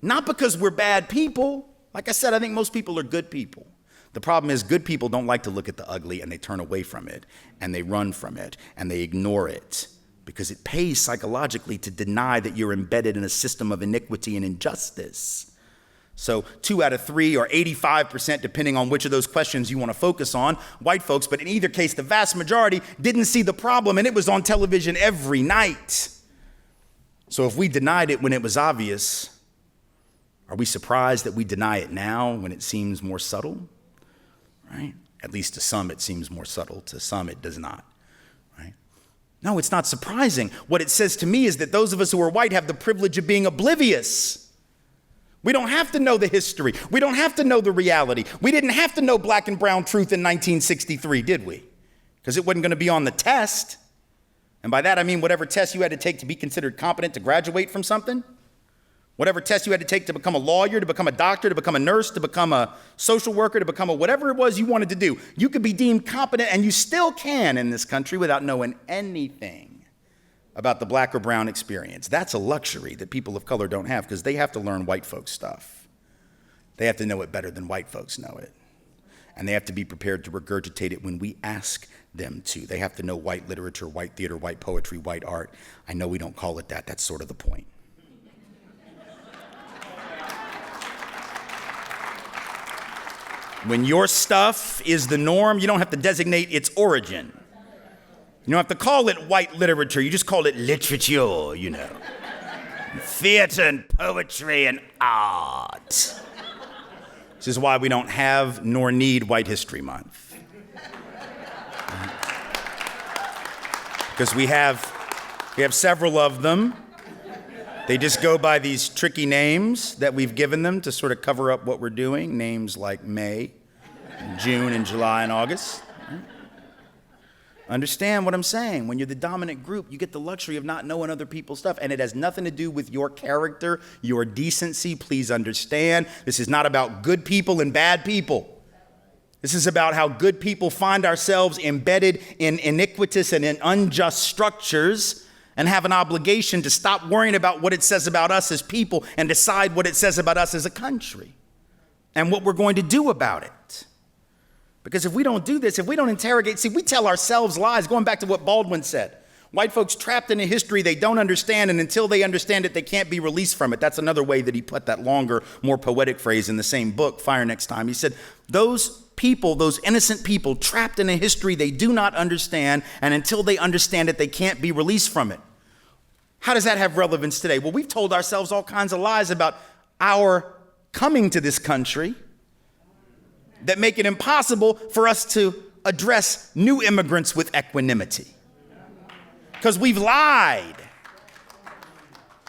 Not because we're bad people. Like I said, I think most people are good people. The problem is good people don't like to look at the ugly, and they turn away from it, and they run from it, and they ignore it, because it pays psychologically to deny that you're embedded in a system of iniquity and injustice. So 2 out of 3 or 85%, depending on which of those questions you want to focus on, white folks, but in either case, the vast majority didn't see the problem, and it was on television every night. So if we denied it when it was obvious, are we surprised that we deny it now when it seems more subtle? Right? At least to some it seems more subtle, to some it does not. Right? No, it's not surprising. What it says to me is that those of us who are white have the privilege of being oblivious. We don't have to know the history. We don't have to know the reality. We didn't have to know black and brown truth in 1963, did we? Because it wasn't going to be on the test. And by that I mean whatever test you had to take to be considered competent to graduate from something. Whatever test you had to take to become a lawyer, to become a doctor, to become a nurse, to become a social worker, to become whatever it was you wanted to do. You could be deemed competent, and you still can in this country without knowing anything about the black or brown experience. That's a luxury that people of color don't have, because they have to learn white folks stuff. They have to know it better than white folks know it. And they have to be prepared to regurgitate it when we ask them to. They have to know white literature, white theater, white poetry, white art. I know we don't call it that. That's sort of the point. When your stuff is the norm, you don't have to designate its origin. You don't have to call it white literature. You just call it literature, Theater and poetry and art. This is why we don't have nor need White History Month. Because we have several of them. They just go by these tricky names that we've given them to sort of cover up what we're doing. Names like May, and June, and July, and August. Understand what I'm saying? When you're the dominant group, you get the luxury of not knowing other people's stuff, and it has nothing to do with your character, your decency. Please understand, this is not about good people and bad people. This is about how good people find ourselves embedded in iniquitous and in unjust structures and have an obligation to stop worrying about what it says about us as people and decide what it says about us as a country and what we're going to do about it. Because if we don't do this, if we don't interrogate, see, we tell ourselves lies, going back to what Baldwin said. White folks trapped in a history they don't understand, and until they understand it, they can't be released from it. That's another way that he put that longer, more poetic phrase in the same book, Fire Next Time. He said, those people, those innocent people trapped in a history they do not understand, and until they understand it, they can't be released from it. How does that have relevance today? Well, we've told ourselves all kinds of lies about our coming to this country that make it impossible for us to address new immigrants with equanimity. Because we've lied.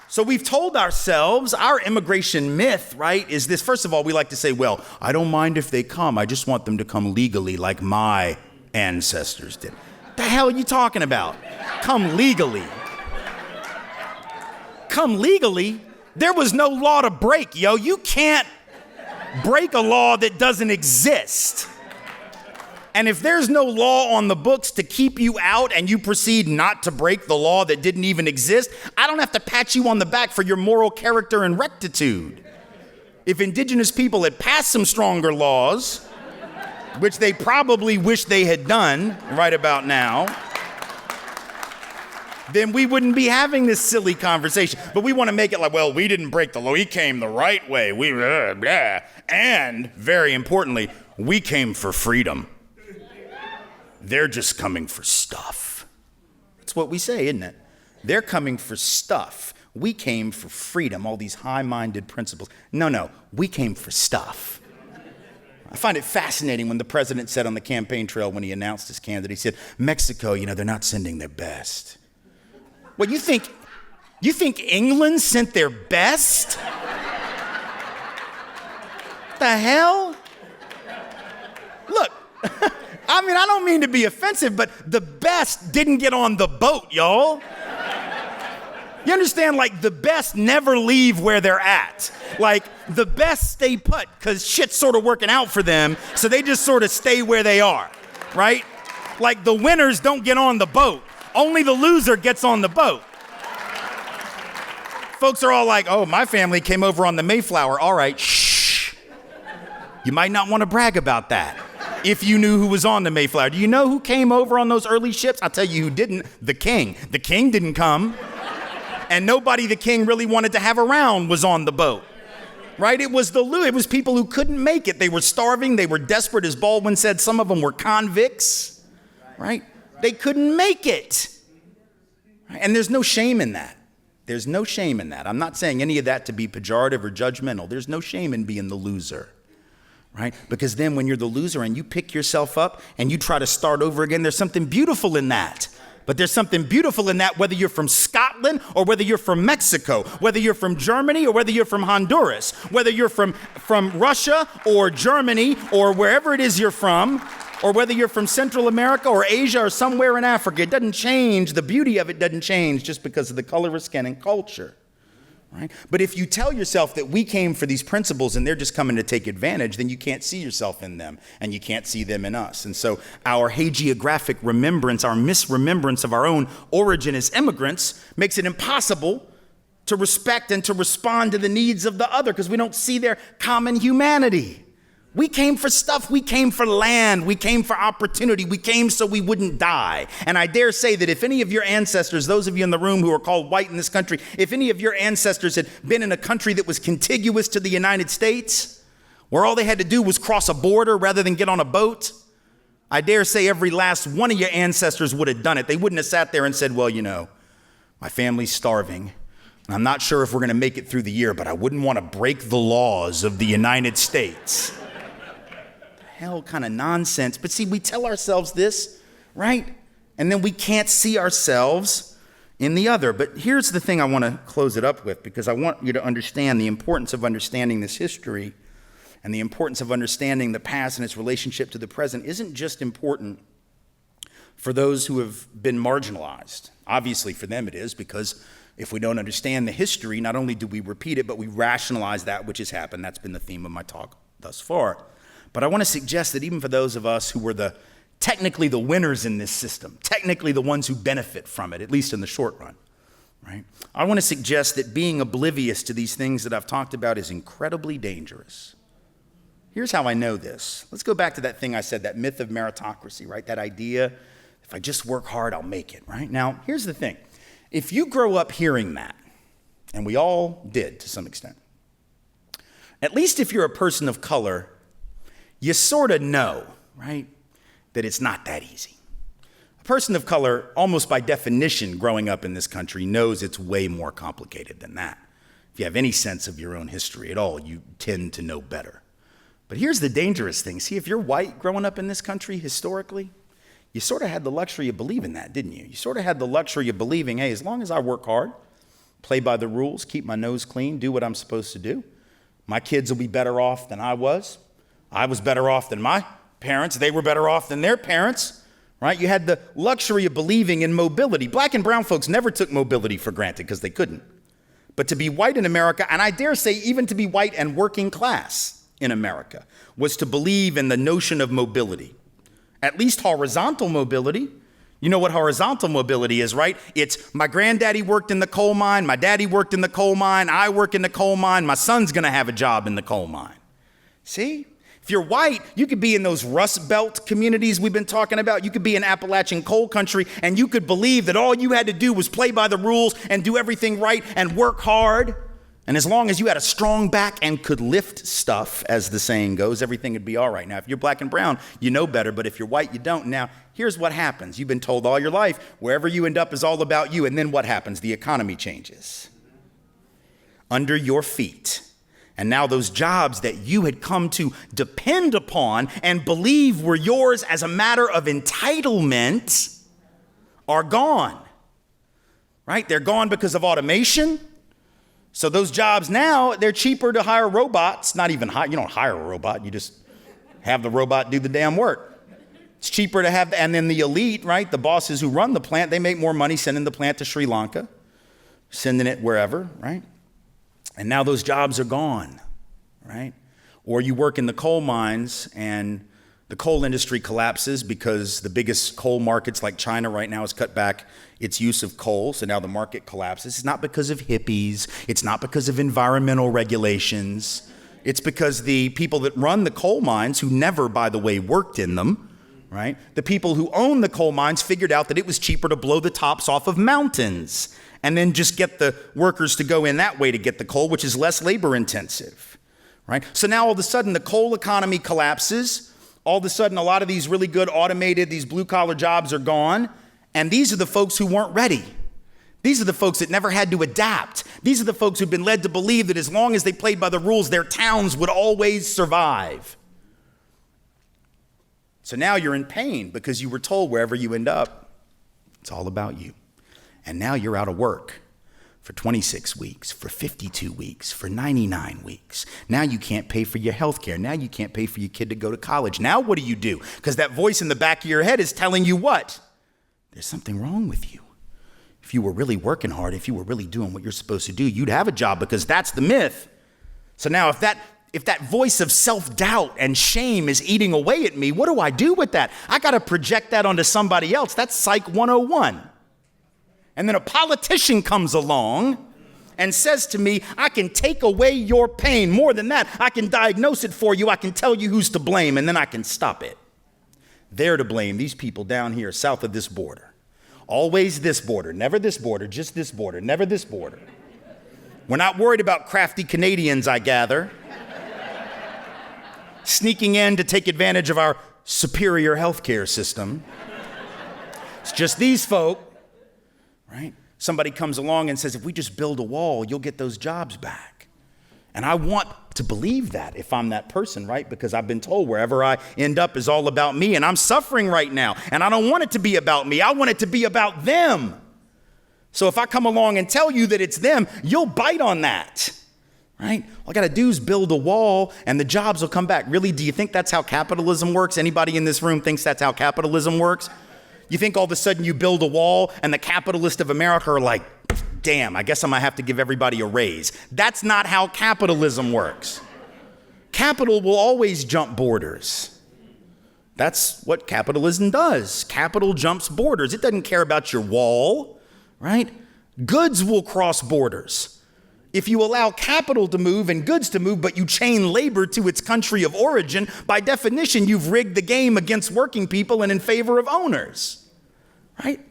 So we've told ourselves our immigration myth, right, is this. First of all, we like to say, well, I don't mind if they come. I just want them to come legally like my ancestors did. What the hell are you talking about? Come legally. Come legally? There was no law to break, yo. You can't break a law that doesn't exist. And if there's no law on the books to keep you out and you proceed not to break the law that didn't even exist, I don't have to pat you on the back for your moral character and rectitude. If indigenous people had passed some stronger laws, which they probably wish they had done right about now, then we wouldn't be having this silly conversation. But we want to make it like, well, we didn't break the law. We came the right way. We blah, blah. And very importantly, we came for freedom. They're just coming for stuff. That's what we say, isn't it? They're coming for stuff. We came for freedom, all these high-minded principles. No, we came for stuff. I find it fascinating when the president said on the campaign trail when he announced his candidate, he said, Mexico, they're not sending their best. Well, you think England sent their best? The hell? Look, I don't mean to be offensive, but the best didn't get on the boat, y'all. You understand, like, the best never leave where they're at. Like, the best stay put because shit's sort of working out for them, so they just sort of stay where they are, right? Like, the winners don't get on the boat. Only the loser gets on the boat. Folks are all like, oh, my family came over on the Mayflower. All right, shh. You might not want to brag about that if you knew who was on the Mayflower. Do you know who came over on those early ships? I'll tell you who didn't. The king. The king didn't come. And nobody the king really wanted to have around was on the boat. Right? It was people who couldn't make it. They were starving. They were desperate. As Baldwin said, some of them were convicts. Right? They couldn't make it. And there's no shame in that. There's no shame in that. I'm not saying any of that to be pejorative or judgmental. There's no shame in being the loser. Right? Because then when you're the loser and you pick yourself up and you try to start over again, there's something beautiful in that. But there's something beautiful in that whether you're from Scotland or whether you're from Mexico, whether you're from Germany or whether you're from Honduras, whether you're from Russia or Germany or wherever it is you're from, or whether you're from Central America or Asia or somewhere in Africa. It doesn't change. The beauty of it doesn't change just because of the color of skin and culture. Right? But if you tell yourself that we came for these principles and they're just coming to take advantage, then you can't see yourself in them and you can't see them in us. And so our hagiographic remembrance, our misremembrance of our own origin as immigrants makes it impossible to respect and to respond to the needs of the other because we don't see their common humanity. We came for stuff. We came for land. We came for opportunity. We came so we wouldn't die. And I dare say that if any of your ancestors, those of you in the room who are called white in this country, if any of your ancestors had been in a country that was contiguous to the United States, where all they had to do was cross a border rather than get on a boat, I dare say every last one of your ancestors would have done it. They wouldn't have sat there and said, well, my family's starving. And I'm not sure if we're going to make it through the year, but I wouldn't want to break the laws of the United States. Hell kind of nonsense. But see, we tell ourselves this, right? And then we can't see ourselves in the other. But here's the thing I want to close it up with, because I want you to understand the importance of understanding this history and the importance of understanding the past and its relationship to the present isn't just important for those who have been marginalized. Obviously for them it is, because if we don't understand the history, not only do we repeat it, but we rationalize that which has happened. That's been the theme of my talk thus far. But I want to suggest that even for those of us who were technically the winners in this system, technically the ones who benefit from it, at least in the short run, right? I want to suggest that being oblivious to these things that I've talked about is incredibly dangerous. Here's how I know this. Let's go back to that thing I said, that myth of meritocracy, right? That idea, if I just work hard, I'll make it, right? Now, here's the thing. If you grow up hearing that, and we all did to some extent, at least if you're a person of color, you sort of know, right, that it's not that easy. A person of color, almost by definition, growing up in this country, knows it's way more complicated than that. If you have any sense of your own history at all, you tend to know better. But here's the dangerous thing. See, if you're white growing up in this country historically, you sort of had the luxury of believing that, didn't you? You sort of had the luxury of believing, hey, as long as I work hard, play by the rules, keep my nose clean, do what I'm supposed to do, my kids will be better off than I was. I was better off than my parents. They were better off than their parents, right? You had the luxury of believing in mobility. Black and brown folks never took mobility for granted because they couldn't. But to be white in America, and I dare say even to be white and working class in America, was to believe in the notion of mobility. At least horizontal mobility. You know what horizontal mobility is, right? It's my granddaddy worked in the coal mine, my daddy worked in the coal mine, I work in the coal mine, my son's gonna have a job in the coal mine. See? If you're white, you could be in those Rust Belt communities we've been talking about. You could be in Appalachian coal country, and you could believe that all you had to do was play by the rules and do everything right and work hard. And as long as you had a strong back and could lift stuff, as the saying goes, everything would be all right. Now, if you're black and brown, you know better, but if you're white, you don't. Now, here's what happens. You've been told all your life, wherever you end up is all about you. And then what happens? The economy changes under your feet. And now those jobs that you had come to depend upon and believe were yours as a matter of entitlement are gone, right? They're gone because of automation. So those jobs now, they're cheaper to hire robots. Not even you don't hire a robot, you just have the robot do the damn work. It's cheaper to have, and then the elite, right? The bosses who run the plant, they make more money sending the plant to Sri Lanka, sending it wherever, right? And now those jobs are gone, right? Or you work in the coal mines and the coal industry collapses because the biggest coal markets like China right now has cut back its use of coal, so now the market collapses. It's not because of hippies. It's not because of environmental regulations. It's because the people that run the coal mines, who never, by the way, worked in them, right? The people who own the coal mines figured out that it was cheaper to blow the tops off of mountains and then just get the workers to go in that way to get the coal, which is less labor intensive, right? So now all of a sudden the coal economy collapses. All of a sudden a lot of these really good automated, these blue collar jobs are gone. And these are the folks who weren't ready. These are the folks that never had to adapt. These are the folks who've been led to believe that as long as they played by the rules, their towns would always survive. So now you're in pain because you were told wherever you end up, it's all about you. And now you're out of work for 26 weeks, for 52 weeks, for 99 weeks. Now you can't pay for your health care. Now you can't pay for your kid to go to college. Now what do? Because that voice in the back of your head is telling you what? There's something wrong with you. If you were really working hard, if you were really doing what you're supposed to do, you'd have a job, because that's the myth. So now if that voice of self-doubt and shame is eating away at me, what do I do with that? I got to project that onto somebody else. That's Psych 101. And then a politician comes along and says to me, I can take away your pain. More than that, I can diagnose it for you. I can tell you who's to blame, and then I can stop it. They're to blame, these people down here south of this border. Always this border, never this border, just this border, never this border. We're not worried about crafty Canadians, I gather, sneaking in to take advantage of our superior healthcare system. It's just these folk, right? Somebody comes along and says, if we just build a wall, you'll get those jobs back. And I want to believe that if I'm that person, right? Because I've been told wherever I end up is all about me, and I'm suffering right now. And I don't want it to be about me. I want it to be about them. So if I come along and tell you that it's them, you'll bite on that, right? All I got to do is build a wall and the jobs will come back. Really, do you think that's how capitalism works? Anybody in this room thinks that's how capitalism works? You think all of a sudden you build a wall and the capitalists of America are like, damn, I guess I'm gonna have to give everybody a raise. That's not how capitalism works. Capital will always jump borders. That's what capitalism does. Capital jumps borders. It doesn't care about your wall, right? Goods will cross borders. If you allow capital to move and goods to move, but you chain labor to its country of origin, by definition, you've rigged the game against working people and in favor of owners, right?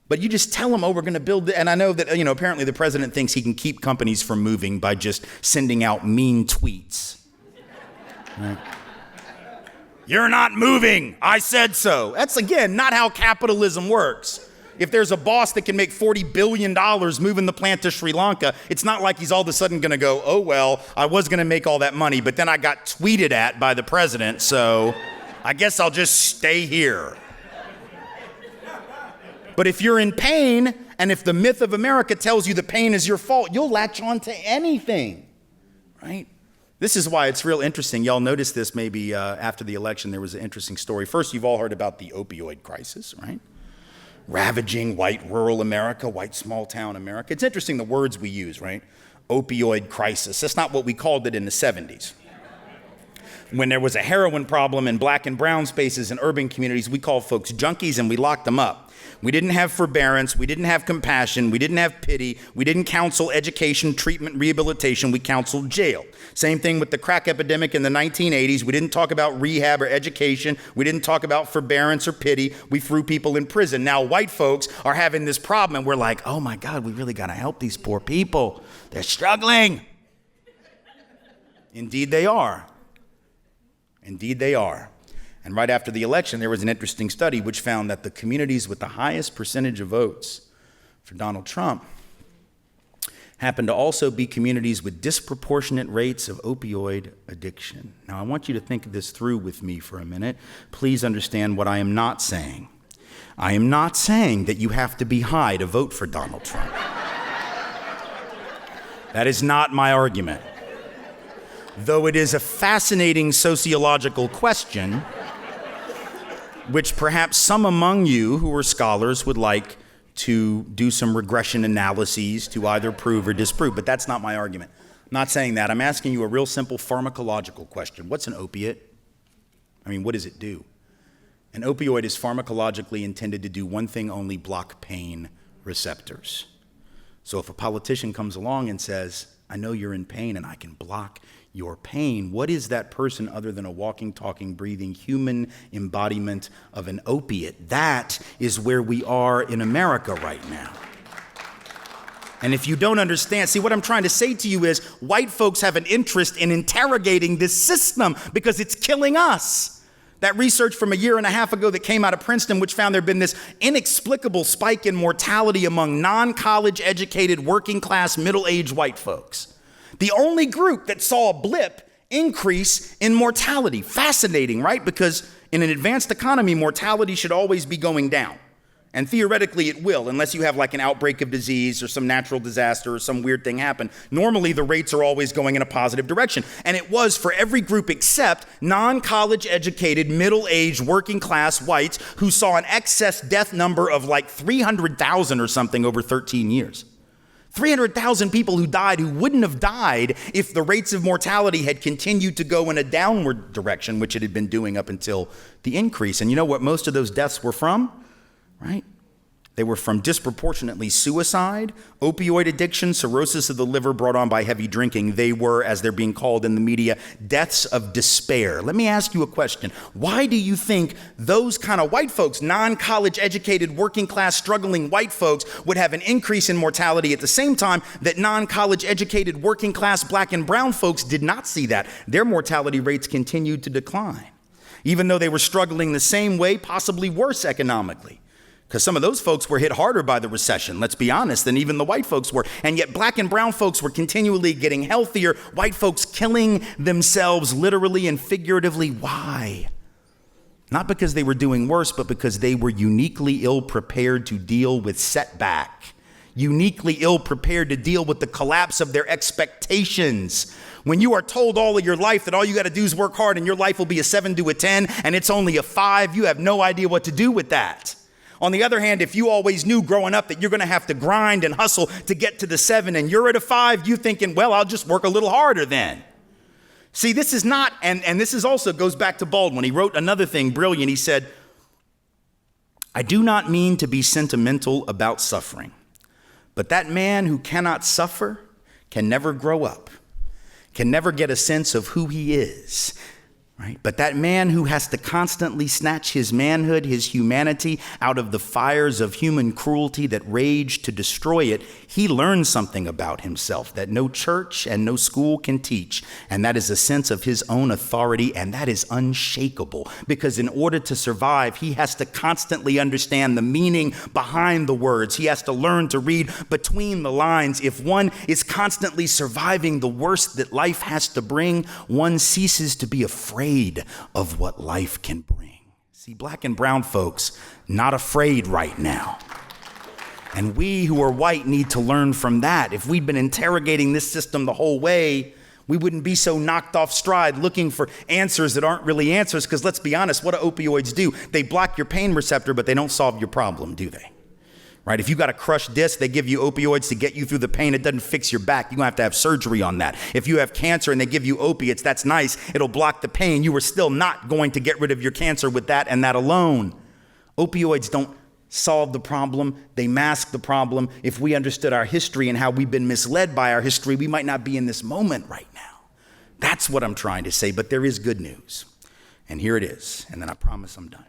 But you just tell them, oh, we're going to build it. And I know that, apparently the president thinks he can keep companies from moving by just sending out mean tweets. Right? You're not moving. I said so. That's, again, not how capitalism works. If there's a boss that can make $40 billion moving the plant to Sri Lanka, it's not like he's all of a sudden going to go, oh, well, I was going to make all that money, but then I got tweeted at by the president, so I guess I'll just stay here. But if you're in pain, and if the myth of America tells you the pain is your fault, you'll latch on to anything, right? This is why it's real interesting. Y'all noticed this maybe after the election, there was an interesting story. First, you've all heard about the opioid crisis, right? Ravaging white rural America, white small town America. It's interesting the words we use, right? Opioid crisis. That's not what we called it in the 70s. When there was a heroin problem in black and brown spaces in urban communities, we called folks junkies and we locked them up. We didn't have forbearance, we didn't have compassion, we didn't have pity, we didn't counsel education, treatment, rehabilitation, we counseled jail. Same thing with the crack epidemic in the 1980s. We didn't talk about rehab or education, we didn't talk about forbearance or pity, we threw people in prison. Now white folks are having this problem and we're like, oh my God, we really gotta help these poor people. They're struggling. Indeed they are. Indeed they are. And right after the election, there was an interesting study which found that the communities with the highest percentage of votes for Donald Trump happened to also be communities with disproportionate rates of opioid addiction. Now, I want you to think this through with me for a minute. Please understand what I am not saying. I am not saying that you have to be high to vote for Donald Trump. That is not my argument. Though it is a fascinating sociological question, which perhaps some among you who are scholars would like to do some regression analyses to either prove or disprove, but that's not my argument. I'm not saying that. I'm asking you a real simple pharmacological question. What's an opiate? I mean, what does it do? An opioid is pharmacologically intended to do one thing only: block pain receptors. So if a politician comes along and says, I know you're in pain and I can block your pain, what is that person other than a walking, talking, breathing human embodiment of an opiate? That is where we are in America right now. And if you don't understand, see, what I'm trying to say to you is white folks have an interest in interrogating this system because it's killing us. That research from a year and a half ago that came out of Princeton, which found there had been this inexplicable spike in mortality among non-college educated, working class, middle-aged white folks. The only group that saw a blip increase in mortality. Fascinating, right? Because in an advanced economy, mortality should always be going down. And theoretically it will, unless you have like an outbreak of disease or some natural disaster or some weird thing happen. Normally the rates are always going in a positive direction. And it was for every group except non-college educated, middle-aged, working class whites who saw an excess death number of like 300,000 or something over 13 years. 300,000 people who died who wouldn't have died if the rates of mortality had continued to go in a downward direction, which it had been doing up until the increase. And you know what most of those deaths were from, right? They were from disproportionately suicide, opioid addiction, cirrhosis of the liver brought on by heavy drinking. They were, as they're being called in the media, deaths of despair. Let me ask you a question. Why do you think those kind of white folks, non-college educated, working class, struggling white folks would have an increase in mortality at the same time that non-college educated, working class, black and brown folks did not see that? Their mortality rates continued to decline, even though they were struggling the same way, possibly worse economically. Because some of those folks were hit harder by the recession, let's be honest, than even the white folks were. And yet black and brown folks were continually getting healthier, white folks killing themselves literally and figuratively. Why? Not because they were doing worse, but because they were uniquely ill-prepared to deal with setback, uniquely ill-prepared to deal with the collapse of their expectations. When you are told all of your life that all you got to do is work hard and your life will be a 7 to a 10 and it's only a 5, you have no idea what to do with that. On the other hand, if you always knew growing up that you're going to have to grind and hustle to get to the 7 and you're at a 5, you thinking, well, I'll just work a little harder then. See, this is not, and this is also goes back to Baldwin. He wrote another thing brilliant. He said, I do not mean to be sentimental about suffering, but that man who cannot suffer can never grow up, can never get a sense of who he is. Right? But that man who has to constantly snatch his manhood, his humanity, out of the fires of human cruelty that rage to destroy it, he learns something about himself that no church and no school can teach. And that is a sense of his own authority, and that is unshakable. Because in order to survive, he has to constantly understand the meaning behind the words. He has to learn to read between the lines. If one is constantly surviving the worst that life has to bring, one ceases to be afraid of what life can bring. See, black and brown folks, not afraid right now. And we who are white need to learn from that. If we'd been interrogating this system the whole way, we wouldn't be so knocked off stride looking for answers that aren't really answers. Because let's be honest, what do opioids do? They block your pain receptor, but they don't solve your problem, do they? Right? If you got a crushed disc, they give you opioids to get you through the pain. It doesn't fix your back. You're going to have surgery on that. If you have cancer and they give you opiates, that's nice. It'll block the pain. You are still not going to get rid of your cancer with that and that alone. Opioids don't solve the problem. They mask the problem. If we understood our history and how we've been misled by our history, we might not be in this moment right now. That's what I'm trying to say. But there is good news. And here it is. And then I promise I'm done.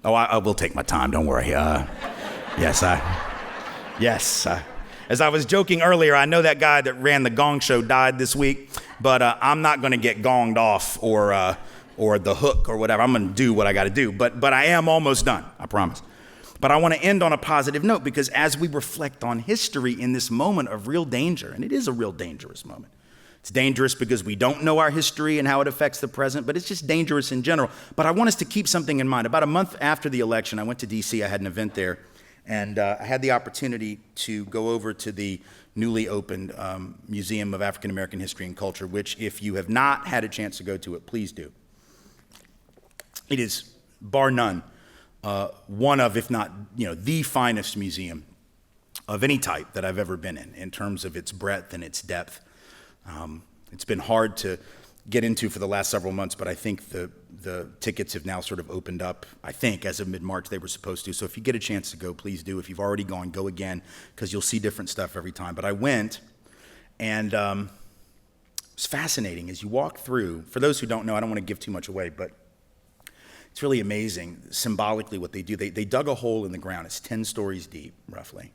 I will take my time. Don't worry. As I was joking earlier, I know that guy that ran the Gong Show died this week, but I'm not going to get gonged off or the hook or whatever. I'm going to do what I got to do. But I am almost done. I promise. But I want to end on a positive note because as we reflect on history in this moment of real danger, and it is a real dangerous moment. It's dangerous because we don't know our history and how it affects the present, but it's just dangerous in general. But I want us to keep something in mind. About a month after the election, I went to D.C. I had an event there, and I had the opportunity to go over to the newly opened Museum of African American History and Culture, which if you have not had a chance to go to it, please do. It is, bar none, one of, if not, the finest museum of any type that I've ever been in terms of its breadth and its depth. It's been hard to get into for the last several months, but I think the tickets have now sort of opened up. I think as of mid-March they were supposed to. So if you get a chance to go, please do. If you've already gone, go again, because you'll see different stuff every time. But I went, and it's fascinating as you walk through. For those who don't know, I don't want to give too much away, but it's really amazing symbolically what they do. They dug a hole in the ground. It's 10 stories deep, roughly.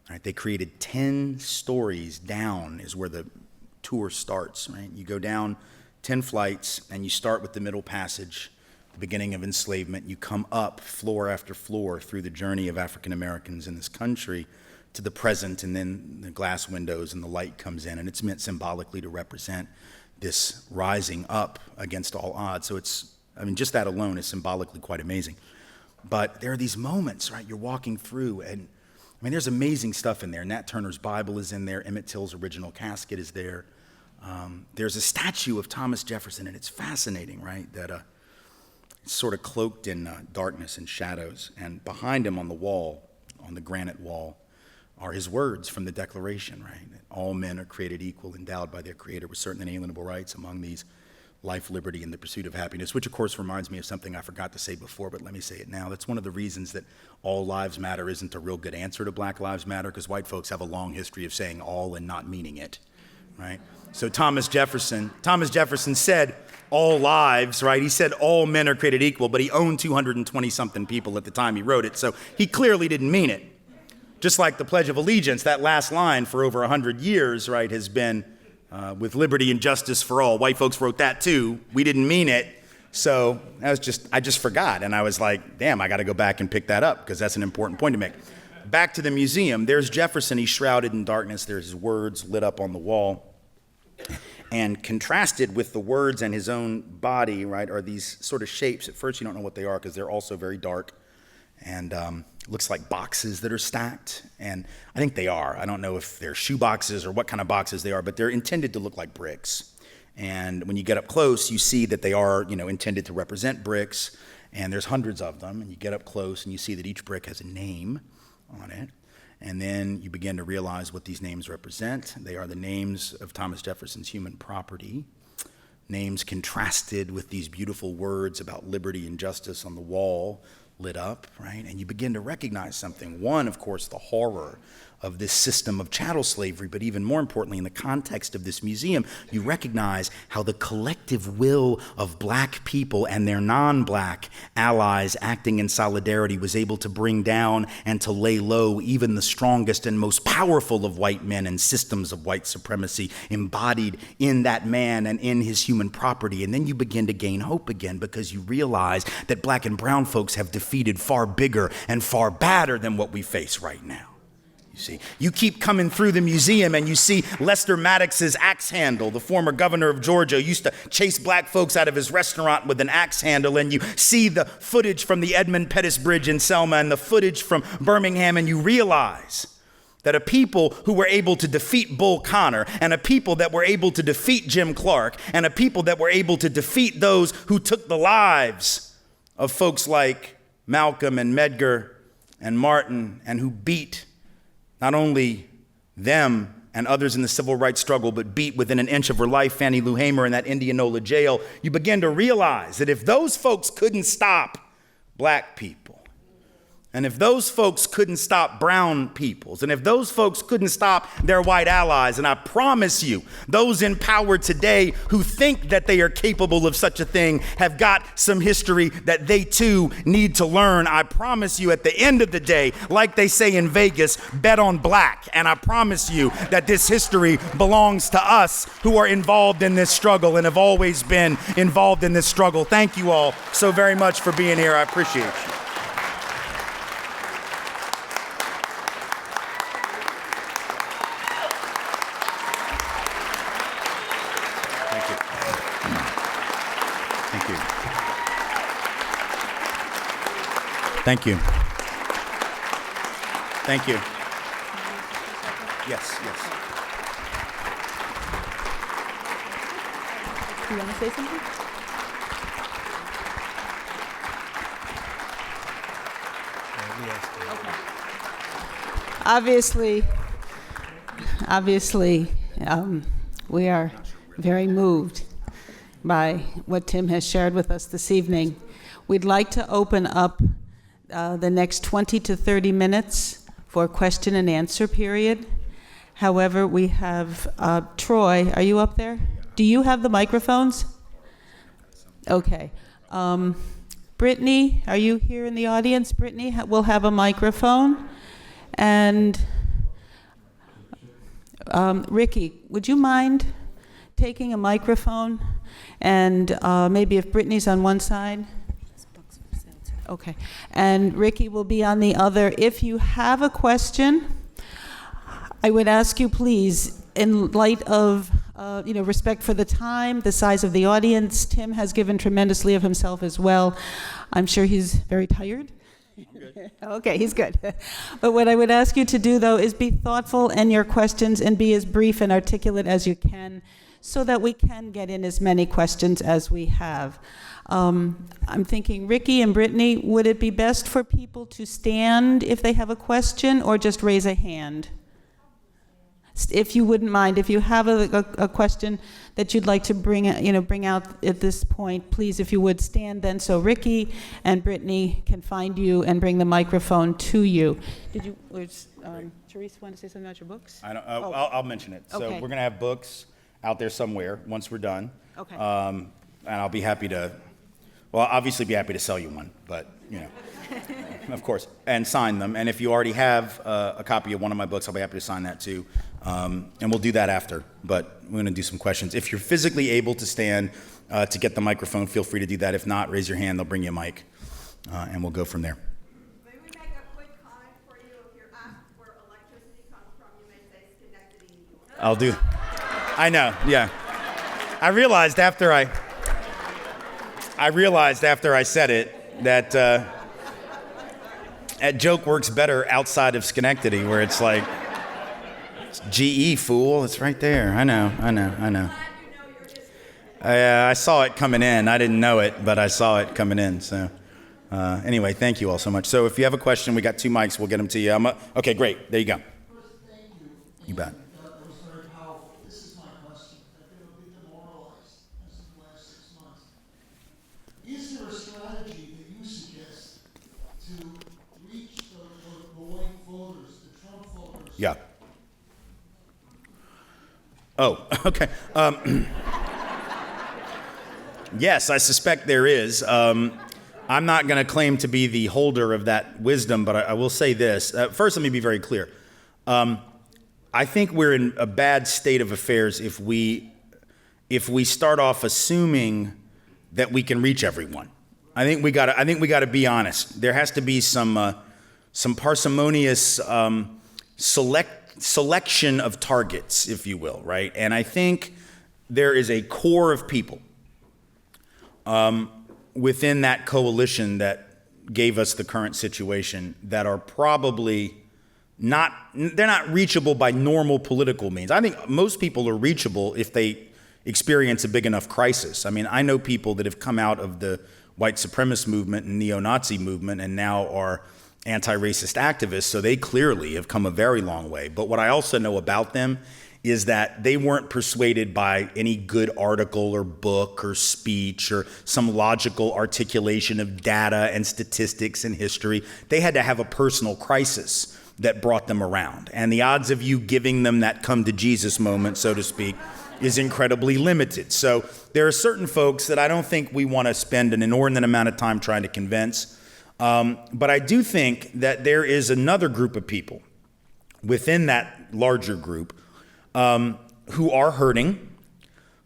All right, they created 10 stories down is where the tour starts, right? You go down 10 flights and you start with the middle passage, the beginning of enslavement. You come up floor after floor through the journey of African Americans in this country to the present, and then the glass windows and the light comes in, and it's meant symbolically to represent this rising up against all odds. So just that alone is symbolically quite amazing. But there are these moments, right? You're walking through, and there's amazing stuff in there. Nat Turner's Bible is in there. Emmett Till's original casket is there. There's a statue of Thomas Jefferson, and it's fascinating, right? That it's sort of cloaked in darkness and shadows. And behind him on the wall, on the granite wall, are his words from the Declaration, right? That all men are created equal, endowed by their Creator with certain inalienable rights, among these life, liberty, and the pursuit of happiness, which of course reminds me of something I forgot to say before, but let me say it now. That's one of the reasons that all lives matter isn't a real good answer to Black Lives Matter, because white folks have a long history of saying all and not meaning it, right? So Thomas Jefferson said all lives, right? He said all men are created equal, but he owned 220-something people at the time he wrote it, so he clearly didn't mean it. Just like the Pledge of Allegiance, that last line for over 100 years, right, has been with liberty and justice for all. White folks wrote that too. We didn't mean it. So I just forgot. And I was like, damn, I got to go back and pick that up because that's an important point to make. Back to the museum. There's Jefferson. He's shrouded in darkness. There's his words lit up on the wall. And contrasted with the words and his own body, right, are these sort of shapes. At first you don't know what they are because they're also very dark. And looks like boxes that are stacked, and I think they are. I don't know if they're shoe boxes or what kind of boxes they are, but they're intended to look like bricks. And when you get up close, you see that they are, intended to represent bricks. And there's hundreds of them, and you get up close and you see that each brick has a name on it. And then you begin to realize what these names represent. They are the names of Thomas Jefferson's human property, names contrasted with these beautiful words about liberty and justice on the wall lit up, right? And you begin to recognize something. One, of course, the horror of this system of chattel slavery, but even more importantly, in the context of this museum, you recognize how the collective will of black people and their non-black allies acting in solidarity was able to bring down and to lay low even the strongest and most powerful of white men and systems of white supremacy embodied in that man and in his human property. And then you begin to gain hope again because you realize that black and brown folks have defeated far bigger and far badder than what we face right now. You see, you keep coming through the museum and you see Lester Maddox's axe handle. The former governor of Georgia used to chase black folks out of his restaurant with an axe handle, and you see the footage from the Edmund Pettus Bridge in Selma and the footage from Birmingham, and you realize that a people who were able to defeat Bull Connor, and a people that were able to defeat Jim Clark, and a people that were able to defeat those who took the lives of folks like Malcolm and Medgar and Martin, and who beat not only them and others in the civil rights struggle, but beat within an inch of her life Fannie Lou Hamer in that Indianola jail, you begin to realize that if those folks couldn't stop black people, and if those folks couldn't stop brown peoples, and if those folks couldn't stop their white allies, and I promise you, those in power today who think that they are capable of such a thing have got some history that they too need to learn. I promise you, at the end of the day, like they say in Vegas, bet on black. And I promise you that this history belongs to us who are involved in this struggle and have always been involved in this struggle. Thank you all so very much for being here. I appreciate you. Thank you. Thank you. Yes, yes. You want to say something? Obviously, we are very moved by what Tim has shared with us this evening. We'd like to open up the next 20 to 30 minutes for question and answer period. However, we have Troy. Are you up there? Do you have the microphones? Okay. Brittany, are you here in the audience? Brittany will have a microphone. And Ricky, would you mind taking a microphone? And maybe if Brittany's on one side. Okay. And Ricky will be on the other. If you have a question, I would ask you, please, in light of respect for the time, the size of the audience, Tim has given tremendously of himself as well. I'm sure he's very tired. Okay, he's good. But what I would ask you to do, though, is be thoughtful in your questions and be as brief and articulate as you can so that we can get in as many questions as we have. I'm thinking, Ricky and Brittany, would it be best for people to stand if they have a question or just raise a hand? If you wouldn't mind, if you have a question that you'd like to bring out at this point, please, if you would stand then so Ricky and Brittany can find you and bring the microphone to you. Therese want to say something about your books? I'll mention it. So Okay. we're going to have books out there somewhere once we're done. Okay. And I'll be happy to, obviously be happy to sell you one, but, of course, and sign them. And if you already have a copy of one of my books, I'll be happy to sign that too. And we'll do that after, but we're going to do some questions. If you're physically able to stand to get the microphone, feel free to do that. If not, raise your hand. They'll bring you a mic, and we'll go from there. May we make a quick comment for you? If you're asked where electricity comes from, you may say Schenectady, New York. I'll do. I know, yeah. I realized after I said it that that joke works better outside of Schenectady, where it's like, it's GE, fool. It's right there. I know. I saw it coming in. I didn't know it, but I saw it coming in. So, Anyway, thank you all so much. So if you have a question, we got 2 mics. We'll get them to you. Okay, great. There you go. First, thank you. You bet. That was very powerful. This is my question. I've been a bit demoralized as of the last 6 months. Is there a strategy that you suggest to reach the white voters, the Trump voters? Yeah. Oh, okay. Yes, I suspect there is. I'm not going to claim to be the holder of that wisdom, but I will say this. First, let me be very clear. I think we're in a bad state of affairs if we start off assuming that we can reach everyone. I think we got to be honest. There has to be some parsimonious selection of targets, if you will, right? And I think there is a core of people within that coalition that gave us the current situation that are probably they're not reachable by normal political means. I think most people are reachable if they experience a big enough crisis. I mean, I know people that have come out of the white supremacist movement and neo-Nazi movement and now are anti-racist activists, so they clearly have come a very long way. But what I also know about them is that they weren't persuaded by any good article or book or speech or some logical articulation of data and statistics and history. They had to have a personal crisis that brought them around. And the odds of you giving them that come to Jesus moment, so to speak, is incredibly limited. So there are certain folks that I don't think we want to spend an inordinate amount of time trying to convince. But I do think that there is another group of people within that larger group who are hurting,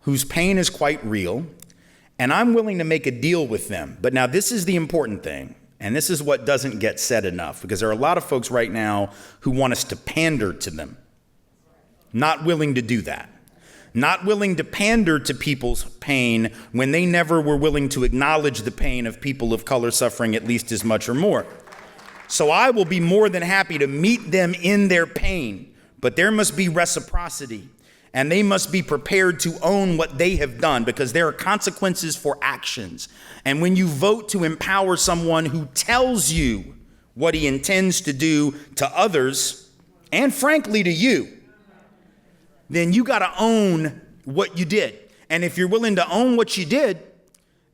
whose pain is quite real, and I'm willing to make a deal with them. But now this is the important thing, and this is what doesn't get said enough, because there are a lot of folks right now who want us to pander to them. Not willing to do that. Not willing to pander to people's pain when they never were willing to acknowledge the pain of people of color suffering at least as much or more. So I will be more than happy to meet them in their pain, but there must be reciprocity, and they must be prepared to own what they have done, because there are consequences for actions. And when you vote to empower someone who tells you what he intends to do to others, and frankly to you, then you got to own what you did. And if you're willing to own what you did,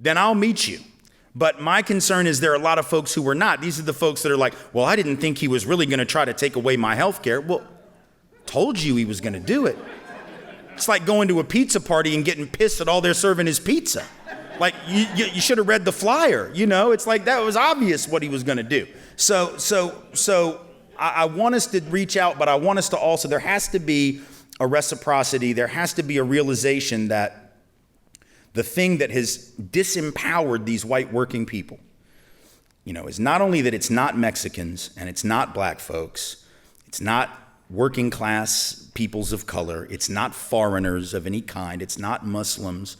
then I'll meet you. But my concern is there are a lot of folks who are not. These are the folks that are like, well, I didn't think he was really going to try to take away my health care. Well, told you he was going to do it. It's like going to a pizza party and getting pissed that all they're serving is pizza. Like, you should have read the flyer, you know? It's like that was obvious what he was going to do. So I want us to reach out, but I want us to also, there has to be a reciprocity. There has to be a realization that the thing that has disempowered these white working people, you know, is not only that it's not Mexicans and it's not black folks, it's not working class peoples of color, it's not foreigners of any kind, it's not Muslims.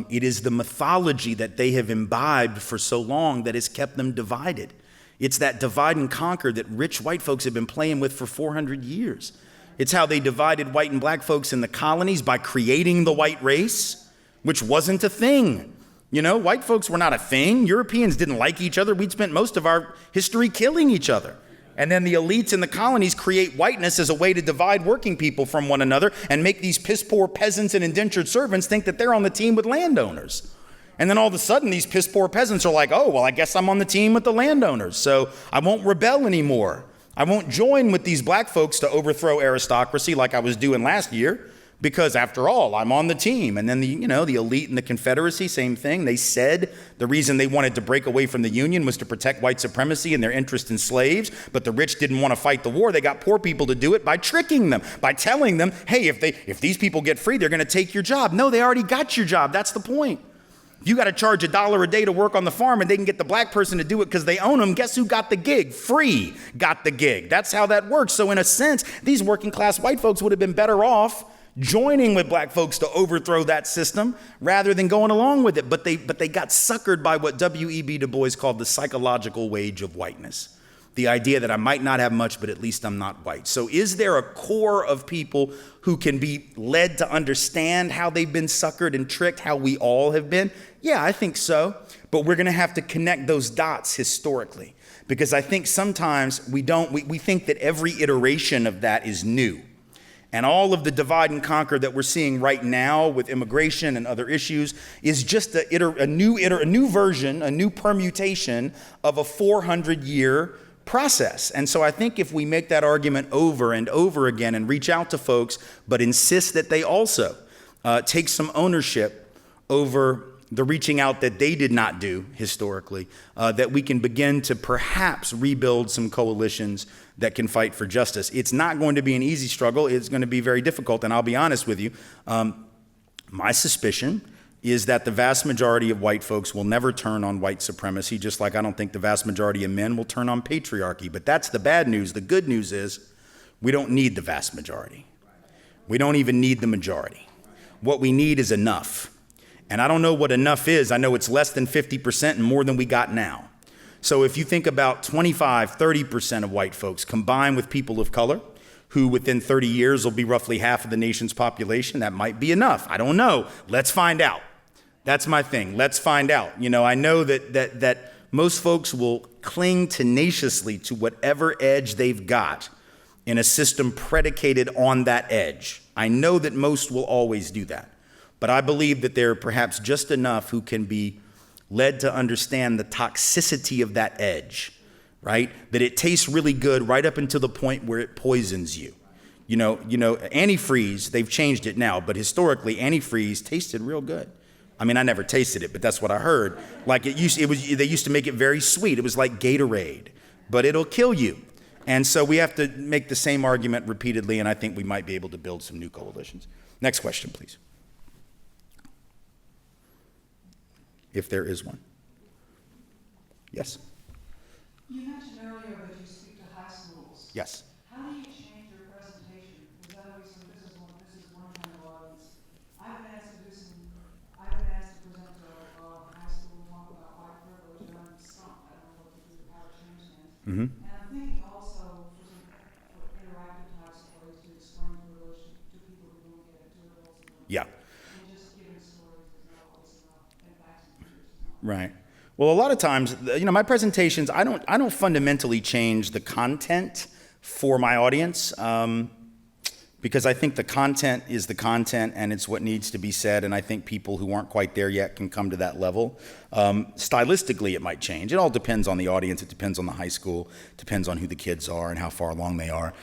It is the mythology that they have imbibed for so long that has kept them divided. It's that divide and conquer that rich white folks have been playing with for 400 years. It's how they divided white and black folks in the colonies by creating the white race, which wasn't a thing. You know, white folks were not a thing. Europeans didn't like each other. We'd spent most of our history killing each other. And then the elites in the colonies create whiteness as a way to divide working people from one another and make these piss-poor peasants and indentured servants think that they're on the team with landowners. And then all of a sudden, these piss-poor peasants are like, oh, well, I guess I'm on the team with the landowners, so I won't rebel anymore. I won't join with these black folks to overthrow aristocracy like I was doing last year, because after all, I'm on the team. And then the elite and the Confederacy, same thing. They said the reason they wanted to break away from the Union was to protect white supremacy and their interest in slaves, but the rich didn't want to fight the war. They got poor people to do it by tricking them, by telling them, hey, if these people get free, they're going to take your job. No, they already got your job. That's the point. You got to charge $1 a day to work on the farm and they can get the black person to do it because they own them. Guess who got the gig? Free got the gig. That's how that works. So in a sense, these working class white folks would have been better off joining with black folks to overthrow that system rather than going along with it. But they got suckered by what W.E.B. Du Bois called the psychological wage of whiteness. the idea that I might not have much, but at least I'm not white. So is there a core of people who can be led to understand how they've been suckered and tricked, how we all have been? Yeah, I think so. But we're going to have to connect those dots historically, because I think sometimes we think that every iteration of that is new. And all of the divide and conquer that we're seeing right now with immigration and other issues is just a new version, a new permutation of a 400-year process. And so I think if we make that argument over and over again and reach out to folks, but insist that they also take some ownership over the reaching out that they did not do historically, that we can begin to perhaps rebuild some coalitions that can fight for justice. It's not going to be an easy struggle. It's going to be very difficult. And I'll be honest with you, my suspicion is that the vast majority of white folks will never turn on white supremacy, just like I don't think the vast majority of men will turn on patriarchy. But that's the bad news. The good news is we don't need the vast majority. We don't even need the majority. What we need is enough. And I don't know what enough is. I know it's less than 50% and more than we got now. So if you think about 25, 30% of white folks combined with people of color, who within 30 years will be roughly half of the nation's population, that might be enough. I don't know. Let's find out. That's my thing. Let's find out. I know that most folks will cling tenaciously to whatever edge they've got in a system predicated on that edge. I know that most will always do that. But I believe that there are perhaps just enough who can be led to understand the toxicity of that edge, right? That it tastes really good right up until the point where it poisons you. Antifreeze, they've changed it now, but historically antifreeze tasted real good. I mean, I never tasted it, but that's what I heard. Like they used to make it very sweet. It was like Gatorade, but it'll kill you. And so we have to make the same argument repeatedly, and I think we might be able to build some new coalitions. Next question, please. If there is one. Yes? You mentioned earlier that you speak to high schools. Yes. How do you change your presentation? Is that always this is one kind of audience? I've been asked to present to a high school and talk about white privilege, and I'm stumped. I don't know what to do, how to change things. Mm-hmm. And I'm thinking also for interactive type stories to explain privilege to people who don't get it, to adults who don't Yeah. get it. And just giving stories is not always enough, and facts and figures is not. Right. Well, a lot of times, my presentations, I don't fundamentally change the content for my audience, because I think the content is the content and it's what needs to be said, and I think people who aren't quite there yet can come to that level. Stylistically, it might change. It all depends on the audience. It depends on the high school. It depends on who the kids are and how far along they are.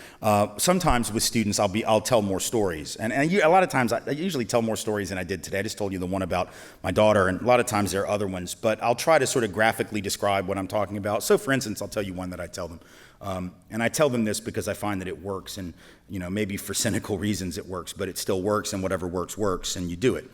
Sometimes with students, I'll tell more stories, and a lot of times I usually tell more stories than I did today. I just told you the one about my daughter, and a lot of times there are other ones, but I'll try to sort of graphically describe what I'm talking about. So, for instance, I'll tell you one that I tell them. And I tell them this because I find that it works, and maybe for cynical reasons it works, but it still works, and whatever works, works, and you do it.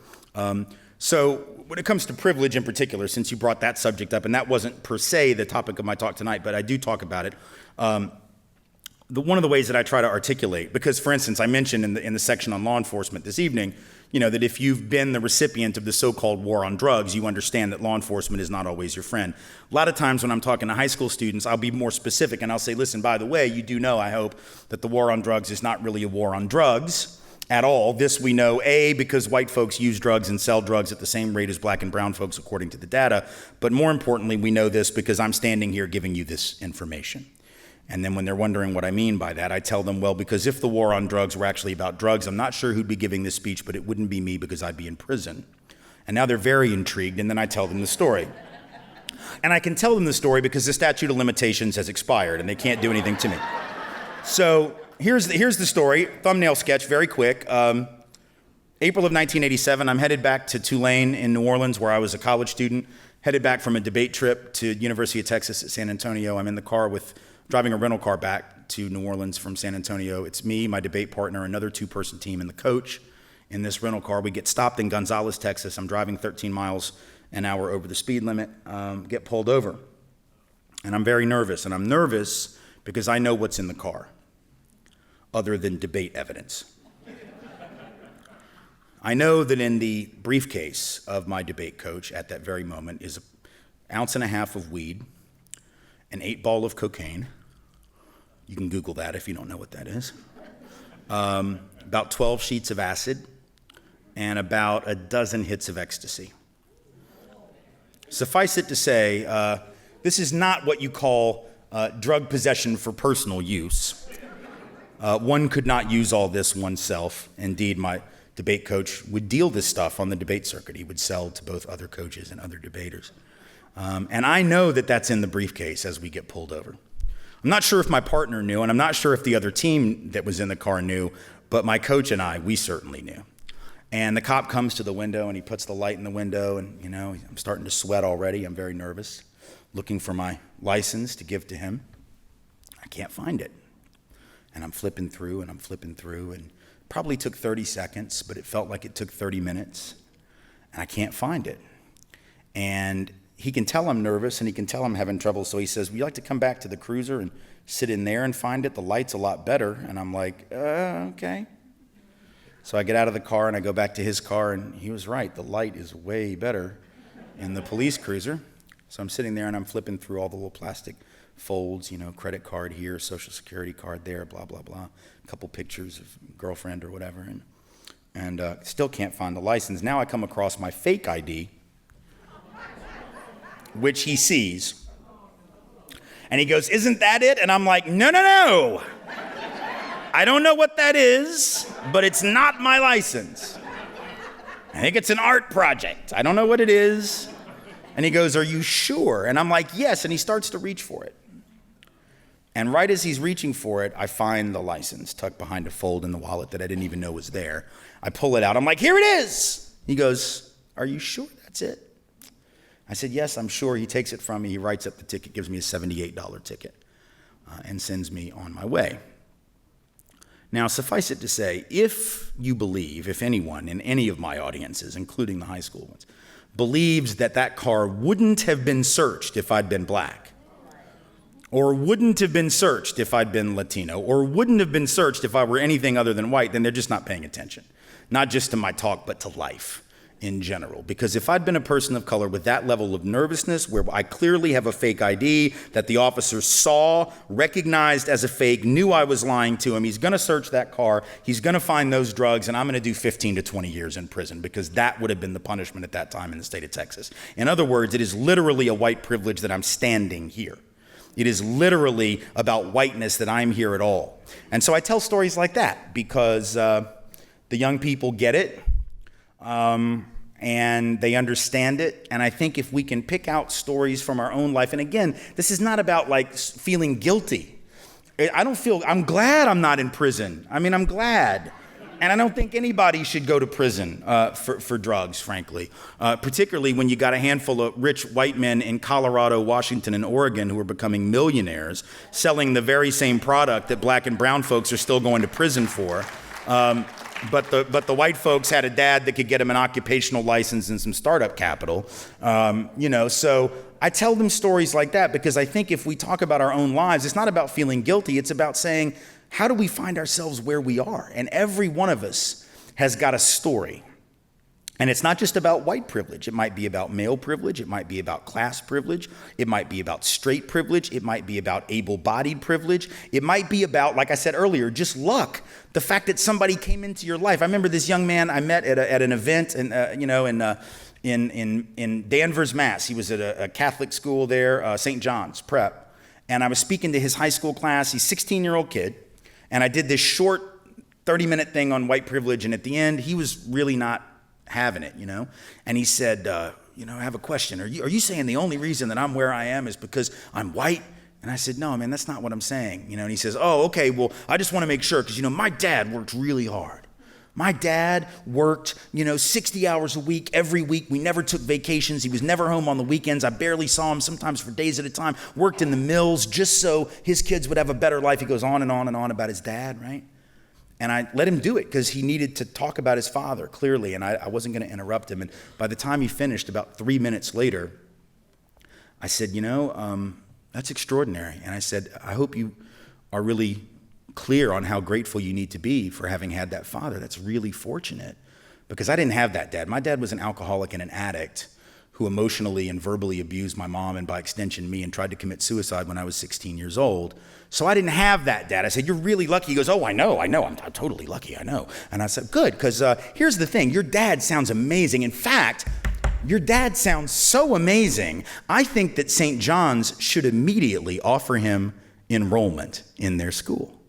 So when it comes to privilege in particular, since you brought that subject up, and that wasn't per se the topic of my talk tonight, but I do talk about it, one of the ways that I try to articulate, because for instance, I mentioned in the section on law enforcement this evening, that if you've been the recipient of the so-called war on drugs, you understand that law enforcement is not always your friend. A lot of times when I'm talking to high school students, I'll be more specific and I'll say, listen, by the way, you do know, I hope, that the war on drugs is not really a war on drugs at all. This we know, A, because white folks use drugs and sell drugs at the same rate as black and brown folks according to the data, but more importantly, we know this because I'm standing here giving you this information. And then when they're wondering what I mean by that, I tell them, well, because if the war on drugs were actually about drugs, I'm not sure who'd be giving this speech, but it wouldn't be me because I'd be in prison. And now they're very intrigued, and then I tell them the story. And I can tell them the story because the statute of limitations has expired, and they can't do anything to me. So here's the story, thumbnail sketch, very quick. April of 1987, I'm headed back to Tulane in New Orleans, where I was a college student, headed back from a debate trip to University of Texas at San Antonio. I'm in the car driving a rental car back to New Orleans from San Antonio. It's me, my debate partner, another two-person team, and the coach in this rental car. We get stopped in Gonzales, Texas. I'm driving 13 miles an hour over the speed limit, get pulled over. And I'm very nervous, and I'm nervous because I know what's in the car, other than debate evidence. I know that in the briefcase of my debate coach at that very moment is 1.5 ounces of weed, an 8-ball of cocaine, You can Google that if you don't know what that is. About 12 sheets of acid, and about a dozen hits of ecstasy. Suffice it to say, this is not what you call drug possession for personal use. One could not use all this oneself. Indeed, my debate coach would deal this stuff on the debate circuit. He would sell to both other coaches and other debaters. And I know that that's in the briefcase as we get pulled over. I'm not sure if my partner knew, and I'm not sure if the other team that was in the car knew, but my coach and I, we certainly knew. And the cop comes to the window, and he puts the light in the window, and, you know, I'm starting to sweat already. I'm very nervous, looking for my license to give to him. I can't find it. And I'm flipping through, and probably took 30 seconds, but it felt like it took 30 minutes, and I can't find it. And he can tell I'm nervous, and he can tell I'm having trouble, so he says, would you like to come back to the cruiser and sit in there and find it? The light's a lot better. And I'm like, okay. So I get out of the car, and I go back to his car, and he was right. The light is way better in the police cruiser. So I'm sitting there, and I'm flipping through all the little plastic folds, you know, credit card here, social security card there, blah, blah, blah. A couple pictures of girlfriend or whatever, and still can't find the license. Now I come across my fake ID, which he sees. And he goes, isn't that it? And I'm like, no. I don't know what that is, but it's not my license. I think it's an art project. I don't know what it is. And he goes, are you sure? And I'm like, yes. And he starts to reach for it. And right as he's reaching for it, I find the license tucked behind a fold in the wallet that I didn't even know was there. I pull it out. I'm like, here it is. He goes, are you sure that's it? I said, yes, I'm sure. He takes it from me. He writes up the ticket, gives me a $78 ticket, and sends me on my way. Now, suffice it to say, if you believe, if anyone in any of my audiences, including the high school ones, believes that that car wouldn't have been searched if I'd been black, or wouldn't have been searched if I'd been Latino, or wouldn't have been searched if I were anything other than white, then they're just not paying attention. Not just to my talk, but to life in general. Because if I'd been a person of color with that level of nervousness, where I clearly have a fake ID that the officer saw, recognized as a fake, knew I was lying to him, he's gonna search that car, he's gonna find those drugs, and I'm gonna do 15 to 20 years in prison, because that would have been the punishment at that time in the state of Texas. In other words, it is literally a white privilege that I'm standing here. It is literally about whiteness that I'm here at all. And so I tell stories like that because the young people get it. And they understand it. And I think if we can pick out stories from our own life, and again, this is not about like feeling guilty. I'm glad I'm not in prison. I mean, I'm glad. And I don't think anybody should go to prison for drugs, frankly, particularly when you got a handful of rich white men in Colorado, Washington, and Oregon who are becoming millionaires, selling the very same product that black and brown folks are still going to prison for. But the white folks had a dad that could get them an occupational license and some startup capital, So I tell them stories like that because I think if we talk about our own lives, it's not about feeling guilty. It's about saying, how do we find ourselves where we are? And every one of us has got a story. And it's not just about white privilege. It might be about male privilege. It might be about class privilege. It might be about straight privilege. It might be about able-bodied privilege. It might be about, like I said earlier, just luck. The fact that somebody came into your life. I remember this young man I met at an event in Danvers, Mass. He was at a Catholic school there, St. John's Prep. And I was speaking to his high school class. He's a 16-year-old kid. And I did this short 30-minute thing on white privilege. And at the end, he was really not having it, And he said, I have a question. Are you saying the only reason that I'm where I am is because I'm white? And I said, no, man, that's not what I'm saying. And he says, oh, okay, well, I just want to make sure because, my dad worked really hard. My dad worked, 60 hours a week, every week. We never took vacations. He was never home on the weekends. I barely saw him, sometimes for days at a time. Worked in the mills just so his kids would have a better life. He goes on and on and on about his dad, right? And I let him do it because he needed to talk about his father clearly, and I wasn't going to interrupt him. And by the time he finished, about 3 minutes later, I said, that's extraordinary. And I said, I hope you are really clear on how grateful you need to be for having had that father. That's really fortunate because I didn't have that dad. My dad was an alcoholic and an addict who emotionally and verbally abused my mom and by extension me and tried to commit suicide when I was 16 years old. So I didn't have that dad. I said, you're really lucky. He goes, oh, I know. I'm totally lucky, I know. And I said, good, because here's the thing. Your dad sounds amazing. In fact, your dad sounds so amazing, I think that St. John's should immediately offer him enrollment in their school.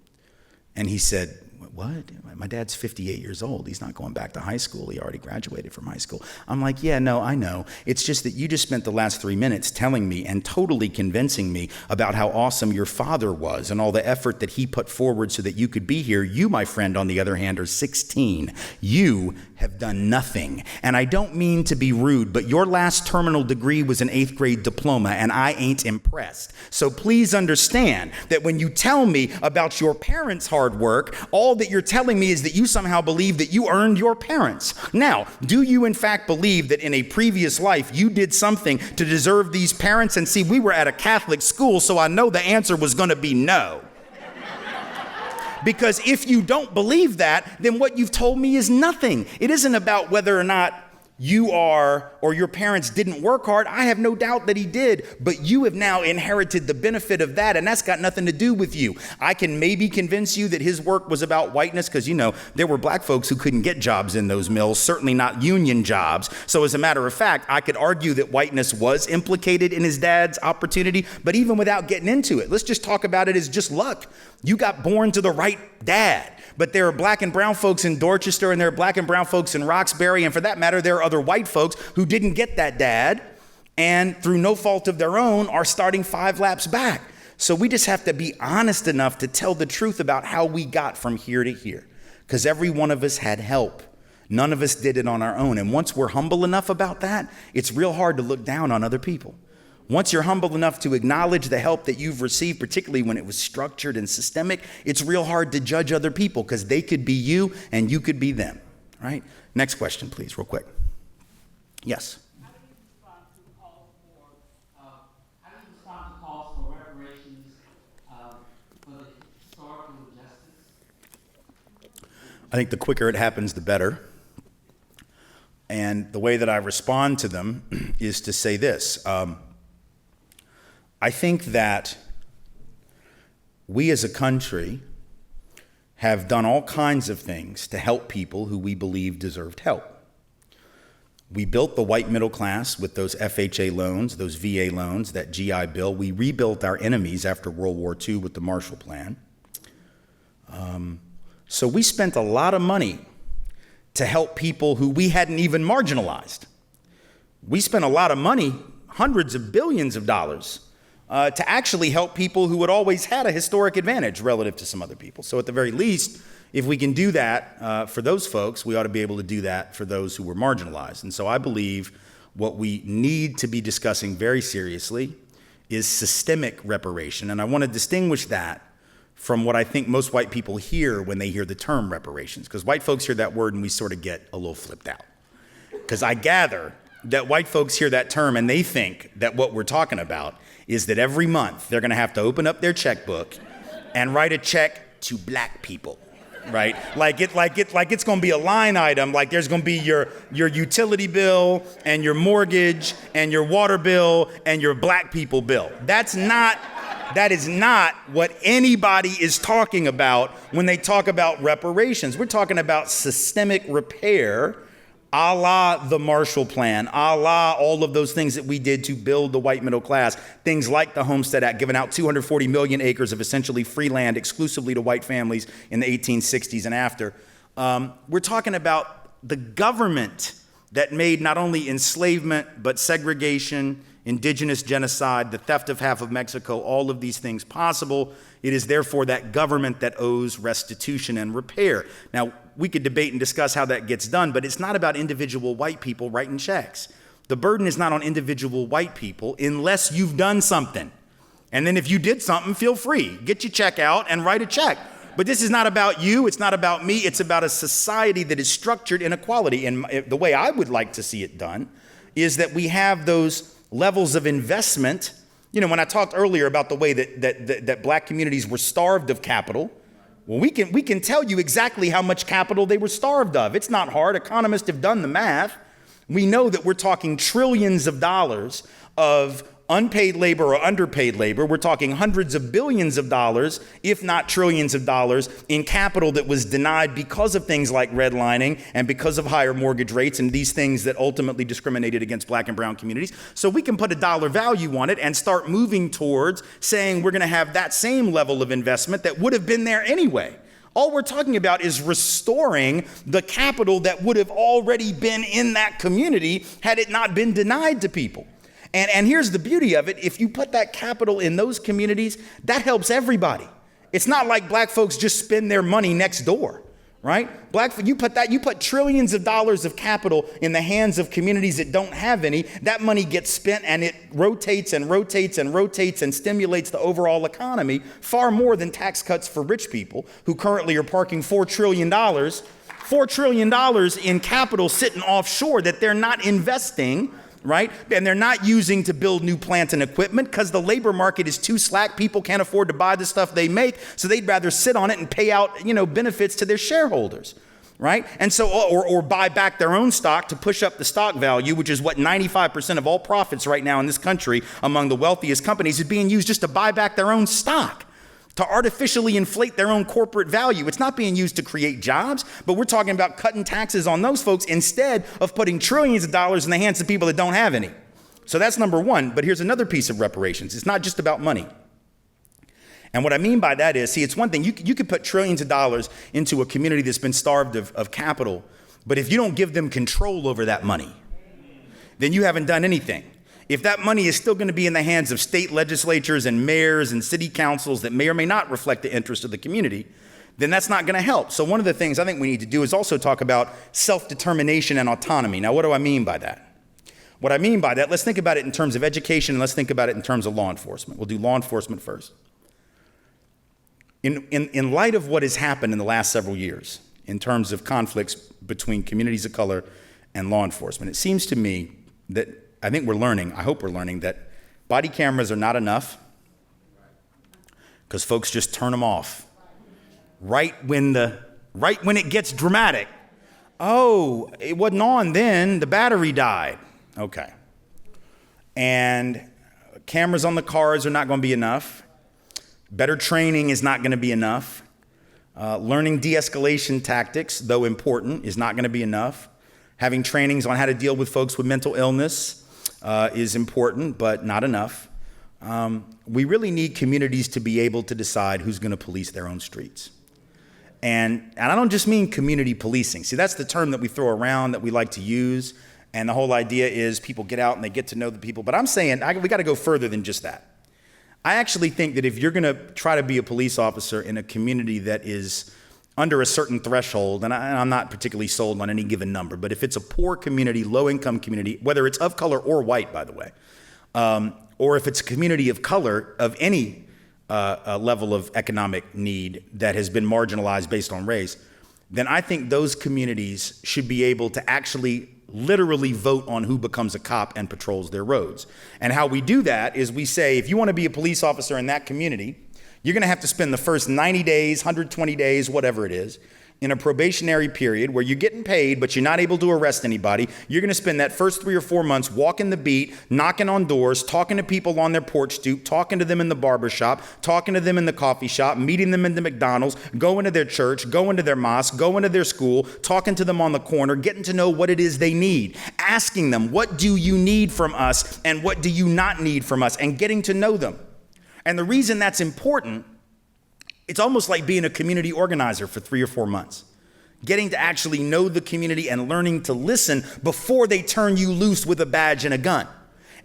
And he said, what? My dad's 58 years old. He's not going back to high school. He already graduated from high school. I'm like, yeah, no, I know. It's just that you just spent the last 3 minutes telling me and totally convincing me about how awesome your father was and all the effort that he put forward so that you could be here. You, my friend, on the other hand, are 16. You have done nothing. And I don't mean to be rude, but your last terminal degree was an 8th grade diploma, and I ain't impressed. So please understand that when you tell me about your parents' hard work, all that you're telling me is that you somehow believe that you earned your parents. Now, do you in fact believe that in a previous life you did something to deserve these parents? And see, we were at a Catholic school, so I know the answer was going to be no. Because if you don't believe that, then what you've told me is nothing. It isn't about whether or not you are or your parents didn't work hard. I have no doubt that he did, but you have now inherited the benefit of that, and that's got nothing to do with you. I can maybe convince you that his work was about whiteness because, you know, there were black folks who couldn't get jobs in those mills, certainly not union jobs. So as a matter of fact, I could argue that whiteness was implicated in his dad's opportunity, but even without getting into it, let's just talk about it as just luck. You got born to the right dad. But there are black and brown folks in Dorchester, and there are black and brown folks in Roxbury, and for that matter, there are other white folks who didn't get that dad, and through no fault of their own, are starting 5 laps back. So we just have to be honest enough to tell the truth about how we got from here to here, because every one of us had help. None of us did it on our own, and once we're humble enough about that, it's real hard to look down on other people. Once you're humble enough to acknowledge the help that you've received, particularly when it was structured and systemic, it's real hard to judge other people because they could be you and you could be them, right? Next question, please, real quick. Yes? How do you respond to calls for reparations for the historical injustice? I think the quicker it happens, the better. And the way that I respond to them is to say this. I think that we as a country have done all kinds of things to help people who we believe deserved help. We built the white middle class with those FHA loans, those VA loans, that GI Bill. We rebuilt our enemies after World War II with the Marshall Plan. So we spent a lot of money to help people who we hadn't even marginalized. We spent a lot of money, hundreds of billions of dollars, to actually help people who had always had a historic advantage relative to some other people. So at the very least, if we can do that for those folks, we ought to be able to do that for those who were marginalized. And so I believe what we need to be discussing very seriously is systemic reparation. And I want to distinguish that from what I think most white people hear when they hear the term reparations, because white folks hear that word and we sort of get a little flipped out. Because I gather that white folks hear that term and they think that what we're talking about is that every month they're going to have to open up their checkbook and write a check to black people, right? Like it's going to be a line item. Like there's going to be your utility bill and your mortgage and your water bill and your black people bill. That is not what anybody is talking about when they talk about reparations. We're talking about systemic repair, a la the Marshall Plan, a la all of those things that we did to build the white middle class, things like the Homestead Act, giving out 240 million acres of essentially free land exclusively to white families in the 1860s and after. We're talking about the government that made not only enslavement, but segregation, indigenous genocide, the theft of half of Mexico, all of these things possible. It is therefore that government that owes restitution and repair. Now, we could debate and discuss how that gets done, but it's not about individual white people writing checks. The burden is not on individual white people unless you've done something. And then if you did something, feel free. Get your check out and write a check. But this is not about you. It's not about me. It's about a society that is structured in equality. And the way I would like to see it done is that we have those levels of investment. You know, when I talked earlier about the way that black communities were starved of capital, well, we can tell you exactly how much capital they were starved of. It's not hard. Economists have done the math. We know that we're talking trillions of dollars of unpaid labor or underpaid labor. We're talking hundreds of billions of dollars, if not trillions of dollars, in capital that was denied because of things like redlining and because of higher mortgage rates and these things that ultimately discriminated against black and brown communities. So we can put a dollar value on it and start moving towards saying we're going to have that same level of investment that would have been there anyway. All we're talking about is restoring the capital that would have already been in that community had it not been denied to people. And here's the beauty of it. If you put that capital in those communities, that helps everybody. It's not like black folks just spend their money next door, right? You put trillions of dollars of capital in the hands of communities that don't have any. That money gets spent and it rotates and rotates and rotates and stimulates the overall economy far more than tax cuts for rich people who currently are parking $4 trillion in capital sitting offshore that they're not investing, right? And they're not using to build new plants and equipment because the labor market is too slack. People can't afford to buy the stuff they make, so they'd rather sit on it and pay out, benefits to their shareholders, right? And so, or buy back their own stock to push up the stock value, which is what 95% of all profits right now in this country among the wealthiest companies is being used just to buy back their own stock, to artificially inflate their own corporate value. It's not being used to create jobs, but we're talking about cutting taxes on those folks instead of putting trillions of dollars in the hands of people that don't have any. So that's number one. But here's another piece of reparations. It's not just about money. And what I mean by that is, it's one thing, you could put trillions of dollars into a community that's been starved of capital, but if you don't give them control over that money, then you haven't done anything. If that money is still going to be in the hands of state legislatures and mayors and city councils that may or may not reflect the interest of the community, then that's not going to help. So one of the things I think we need to do is also talk about self-determination and autonomy. Now, what do I mean by that? What I mean by that, let's think about it in terms of education and let's think about it in terms of law enforcement. We'll do law enforcement first. In light of what has happened in the last several years in terms of conflicts between communities of color and law enforcement, it seems to me that I hope we're learning that body cameras are not enough because folks just turn them off. Right when it gets dramatic. Oh, it wasn't on then, the battery died. Okay. And cameras on the cars are not going to be enough. Better training is not going to be enough. Learning de-escalation tactics, though important, is not going to be enough. Having trainings on how to deal with folks with mental illness is important, but not enough. We really need communities to be able to decide who's going to police their own streets. And I don't just mean community policing. See, that's the term that we throw around that we like to use. And the whole idea is people get out and they get to know the people. But I'm saying we got to go further than just that. I actually think that if you're going to try to be a police officer in a community that is under a certain threshold, and I'm not particularly sold on any given number, but if it's a poor community, low-income community, whether it's of color or white, by the way, or if it's a community of color of any level of economic need that has been marginalized based on race, then I think those communities should be able to actually literally vote on who becomes a cop and patrols their roads. And how we do that is we say, if you want to be a police officer in that community, you're going to have to spend the first 90 days, 120 days, whatever it is, in a probationary period where you're getting paid, but you're not able to arrest anybody. You're going to spend that first 3 or 4 months walking the beat, knocking on doors, talking to people on their porch stoop, talking to them in the barber shop, talking to them in the coffee shop, meeting them in the McDonald's, going to their church, going to their mosque, going to their school, talking to them on the corner, getting to know what it is they need, asking them, what do you need from us and what do you not need from us, and getting to know them. And the reason that's important, it's almost like being a community organizer for 3 or 4 months, getting to actually know the community and learning to listen before they turn you loose with a badge and a gun.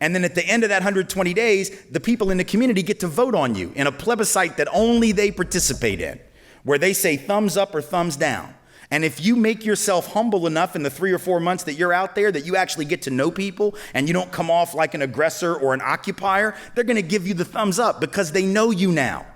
And then at the end of that 120 days, the people in the community get to vote on you in a plebiscite that only they participate in, where they say thumbs up or thumbs down. And if you make yourself humble enough in the 3 or 4 months that you're out there, that you actually get to know people and you don't come off like an aggressor or an occupier, they're going to give you the thumbs up because they know you now.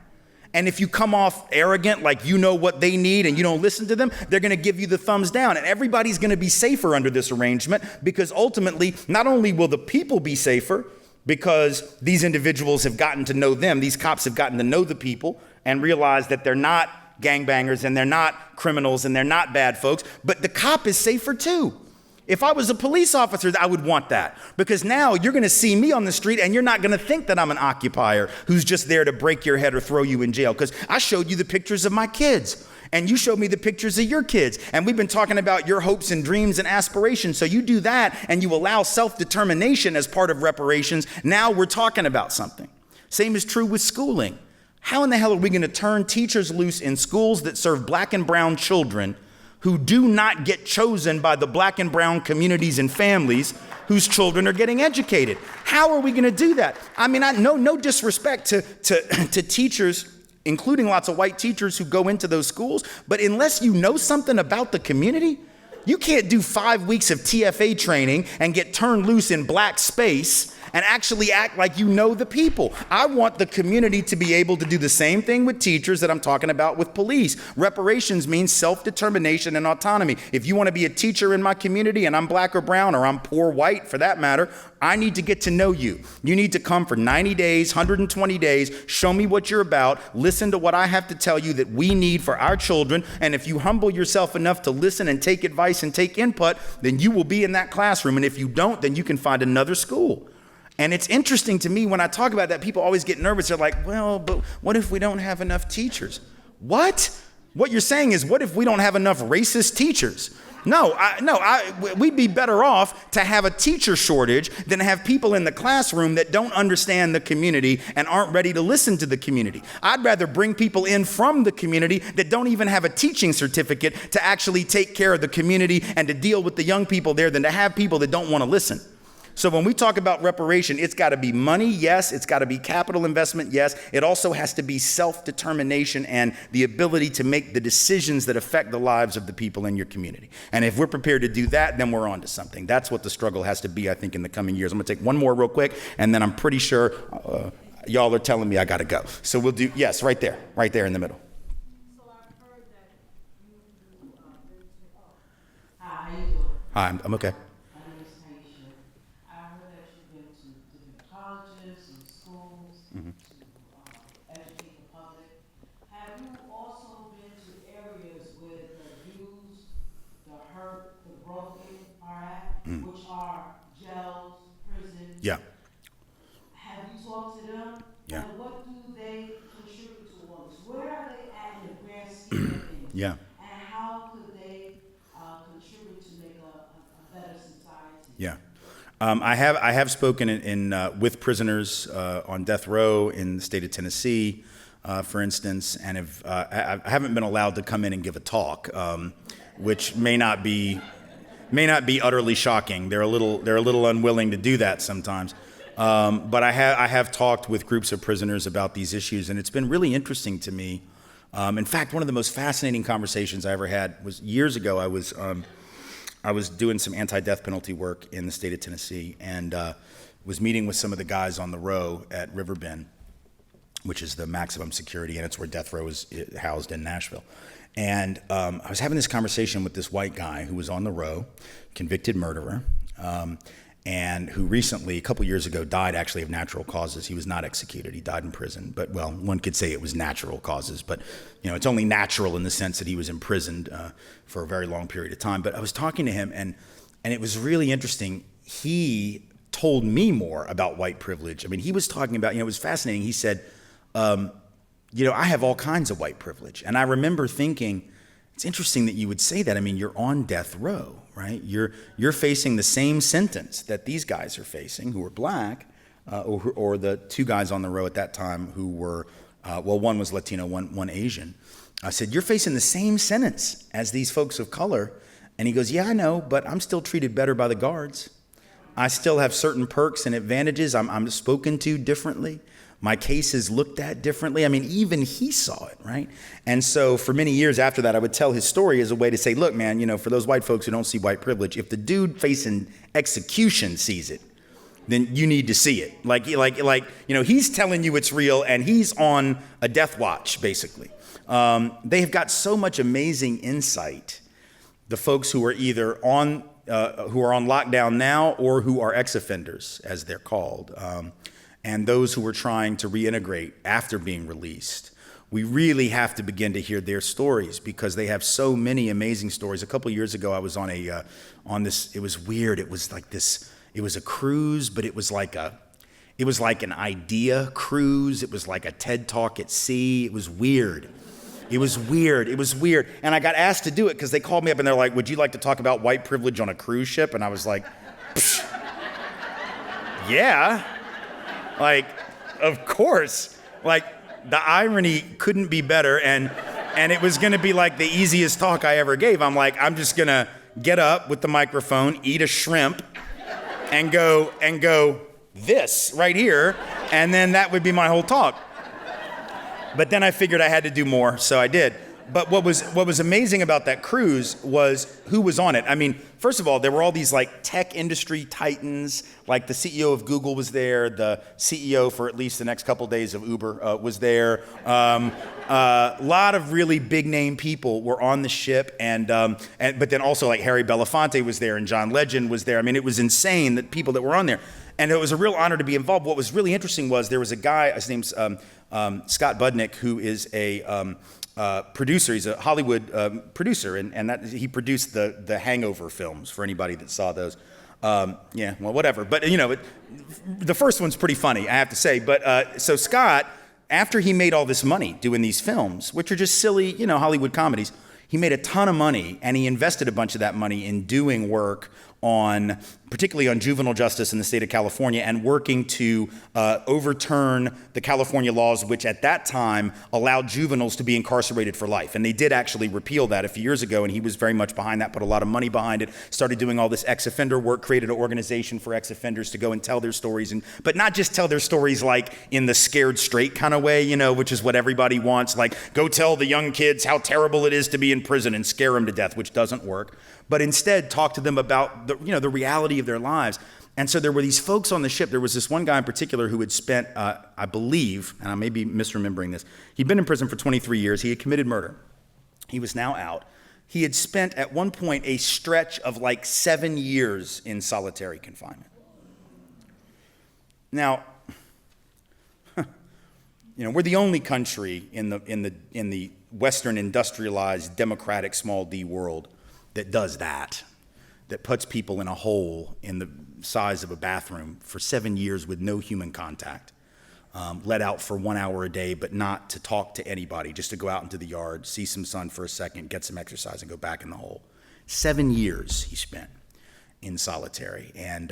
And if you come off arrogant, like you know what they need and you don't listen to them, they're going to give you the thumbs down. And everybody's going to be safer under this arrangement because ultimately, not only will the people be safer because these individuals have gotten to know them, these cops have gotten to know the people and realize that they're not gangbangers and they're not criminals and they're not bad folks, but the cop is safer too. If I was a police officer, I would want that, because now you're going to see me on the street and you're not going to think that I'm an occupier who's just there to break your head or throw you in jail, because I showed you the pictures of my kids and you showed me the pictures of your kids, and we've been talking about your hopes and dreams and aspirations. So you do that and you allow self-determination as part of reparations. Now we're talking about something. Same is true with schooling. How in the hell are we going to turn teachers loose in schools that serve black and brown children who do not get chosen by the black and brown communities and families whose children are getting educated? How are we going to do that? I mean, no disrespect to teachers, including lots of white teachers who go into those schools, but unless you know something about the community, you can't do 5 weeks of TFA training and get turned loose in black space and actually act like you know the people. I want the community to be able to do the same thing with teachers that I'm talking about with police. Reparations means self-determination and autonomy. If you want to be a teacher in my community and I'm black or brown, or I'm poor white for that matter, I need to get to know you. You need to come for 90 days, 120 days, show me what you're about, listen to what I have to tell you that we need for our children, and if you humble yourself enough to listen and take advice and take input, then you will be in that classroom, and if you don't, then you can find another school. And it's interesting to me when I talk about that, people always get nervous. They're like, well, but what if we don't have enough teachers? What? What you're saying is, what if we don't have enough racist teachers? No, we'd be better off to have a teacher shortage than to have people in the classroom that don't understand the community and aren't ready to listen to the community. I'd rather bring people in from the community that don't even have a teaching certificate to actually take care of the community and to deal with the young people there than to have people that don't want to listen. So when we talk about reparation, it's got to be money, yes. It's got to be capital investment, yes. It also has to be self-determination and the ability to make the decisions that affect the lives of the people in your community. And if we're prepared to do that, then we're on to something. That's what the struggle has to be, I think, in the coming years. I'm going to take one more real quick, and then I'm pretty sure y'all are telling me I got to go. So we'll do, yes, right there in the middle. So I've heard that you hi, how you doing? Hi, I'm okay. My name is Taisha. I heard that you've been to different colleges and schools to educate the public. Have you also been to areas where the abused, the hurt, the broken are at, which are jails, prisons? Yeah. Have you talked to them? Yeah. And what do they contribute to all this? Where are they at in the grand scheme of things? Yeah. And how could they contribute to make a better society? Yeah. I have spoken with prisoners on death row in the state of Tennessee, for instance, and I haven't been allowed to come in and give a talk, which may not be utterly shocking. They're a little unwilling to do that sometimes. But I have talked with groups of prisoners about these issues, and it's been really interesting to me. In fact, one of the most fascinating conversations I ever had was years ago. I was doing some anti-death penalty work in the state of Tennessee, and was meeting with some of the guys on the row at Riverbend, which is the maximum security, and it's where death row is housed in Nashville. And I was having this conversation with this white guy who was on the row, convicted murderer, and who recently, a couple years ago, died actually of natural causes. He was not executed. He died in prison. But, well, one could say it was natural causes. But, it's only natural in the sense that he was imprisoned for a very long period of time. But I was talking to him, and it was really interesting. He told me more about white privilege. I mean, he was talking about, it was fascinating. He said, I have all kinds of white privilege. And I remember thinking, it's interesting that you would say that. I mean, you're on death row, right? You're facing the same sentence that these guys are facing, who are black, or the two guys on the row at that time who were, one was Latino, one Asian. I said, you're facing the same sentence as these folks of color. And he goes, yeah, I know, but I'm still treated better by the guards. I still have certain perks and advantages. I'm spoken to differently. My case is looked at differently. I mean, even he saw it, right? And so for many years after that, I would tell his story as a way to say, look, man, for those white folks who don't see white privilege, if the dude facing execution sees it, then you need to see it. Like, he's telling you it's real, and he's on a death watch, basically. They have got so much amazing insight, the folks who are either on lockdown now or who are ex-offenders, as they're called. And those who were trying to reintegrate after being released. we really have to begin to hear their stories because they have so many amazing stories. A couple of years ago, I was on this, it was weird. It was like this, it was a cruise, but it was like an idea cruise. It was like a TED Talk at sea. It was weird. It was weird. And I got asked to do it because they called me up and they're like, would you like to talk about white privilege on a cruise ship? And I was like, psh, yeah, like, of course. Like, the irony couldn't be better. And it was going to be like the easiest talk I ever gave. I'm like, I'm just going to get up with the microphone, eat a shrimp, and go this right here. And then that would be my whole talk. But then I figured I had to do more, so I did. But what was amazing about that cruise was who was on it. I mean, first of all, there were all these like tech industry titans, like the CEO of Google was there, the CEO for at least the next couple days of Uber was there. A lot of really big name people were on the ship, but then also like Harry Belafonte was there and John Legend was there. I mean, it was insane that people that were on there. And it was a real honor to be involved. What was really interesting was there was a guy, his name's Scott Budnick, who is a producer. He's a Hollywood producer, and he produced the Hangover films for anybody that saw those. Yeah, well, whatever. But, the first one's pretty funny, I have to say. But so Scott, after he made all this money doing these films, which are just silly, Hollywood comedies, he made a ton of money, and he invested a bunch of that money in doing work particularly on juvenile justice in the state of California, and working to overturn the California laws, which at that time allowed juveniles to be incarcerated for life. And they did actually repeal that a few years ago, and he was very much behind that, put a lot of money behind it, started doing all this ex-offender work, created an organization for ex-offenders to go and tell their stories, but not just tell their stories like in the scared straight kind of way, which is what everybody wants, like go tell the young kids how terrible it is to be in prison and scare them to death, which doesn't work. But instead talk to them about the reality of their lives. And so there were these folks on the ship. There was this one guy in particular who had spent, I believe, and I may be misremembering this, he'd been in prison for 23 years. He had committed murder. He was now out. He had spent at one point a stretch of like 7 years in solitary confinement. Now, we're the only country in the Western industrialized democratic small d world that does that puts people in a hole in the size of a bathroom for 7 years with no human contact, let out for 1 hour a day, but not to talk to anybody, just to go out into the yard, see some sun for a second, get some exercise, and go back in the hole. 7 years he spent in solitary, and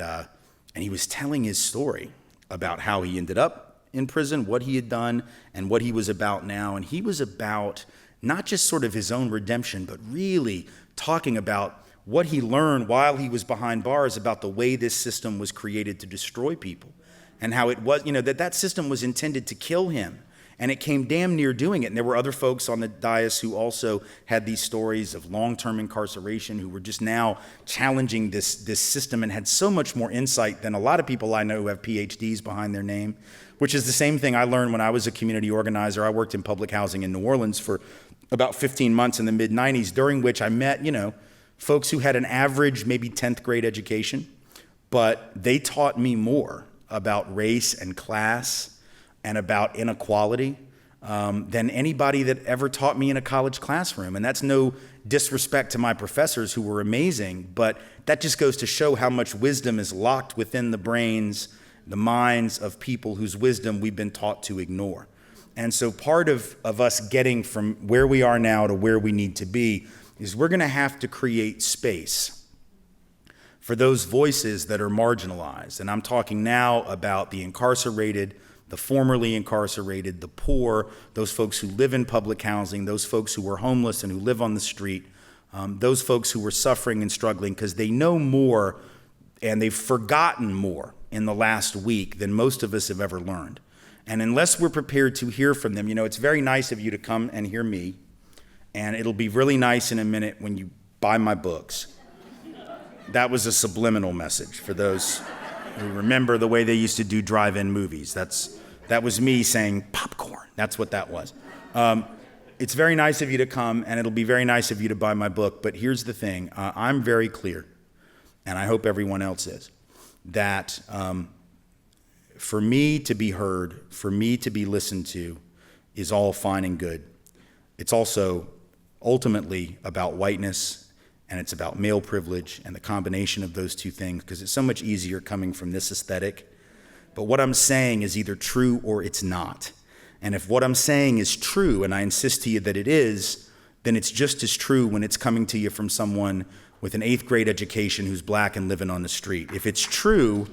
he was telling his story about how he ended up in prison, what he had done, and what he was about now. And he was about not just sort of his own redemption, but really talking about what he learned while he was behind bars about the way this system was created to destroy people, and how it was, that system was intended to kill him, and it came damn near doing it. And there were other folks on the dais who also had these stories of long-term incarceration, who were just now challenging this system and had so much more insight than a lot of people I know who have PhDs behind their name, which is the same thing I learned when I was a community organizer. I worked in public housing in New Orleans for about 15 months in the mid-'90s, during which I met, folks who had an average, maybe 10th grade education, but they taught me more about race and class and about inequality than anybody that ever taught me in a college classroom. And that's no disrespect to my professors, who were amazing, but that just goes to show how much wisdom is locked within the brains, the minds of people whose wisdom we've been taught to ignore. And so part of us getting from where we are now to where we need to be is we're going to have to create space for those voices that are marginalized. And I'm talking now about the incarcerated, the formerly incarcerated, the poor, those folks who live in public housing, those folks who are homeless and who live on the street, those folks who are suffering and struggling because they know more and they've forgotten more in the last week than most of us have ever learned. And unless we're prepared to hear from them, it's very nice of you to come and hear me. And it'll be really nice in a minute when you buy my books. That was a subliminal message for those who remember the way they used to do drive-in movies. That was me saying popcorn. That's what that was. It's very nice of you to come, and it'll be very nice of you to buy my book. But here's the thing. I'm very clear, and I hope everyone else is, that for me to be heard, for me to be listened to, is all fine and good. It's also ultimately about whiteness, and it's about male privilege and the combination of those two things, because it's so much easier coming from this aesthetic. But what I'm saying is either true or it's not. And if what I'm saying is true, and I insist to you that it is, then it's just as true when it's coming to you from someone with an 8th grade education who's black and living on the street. If it's true,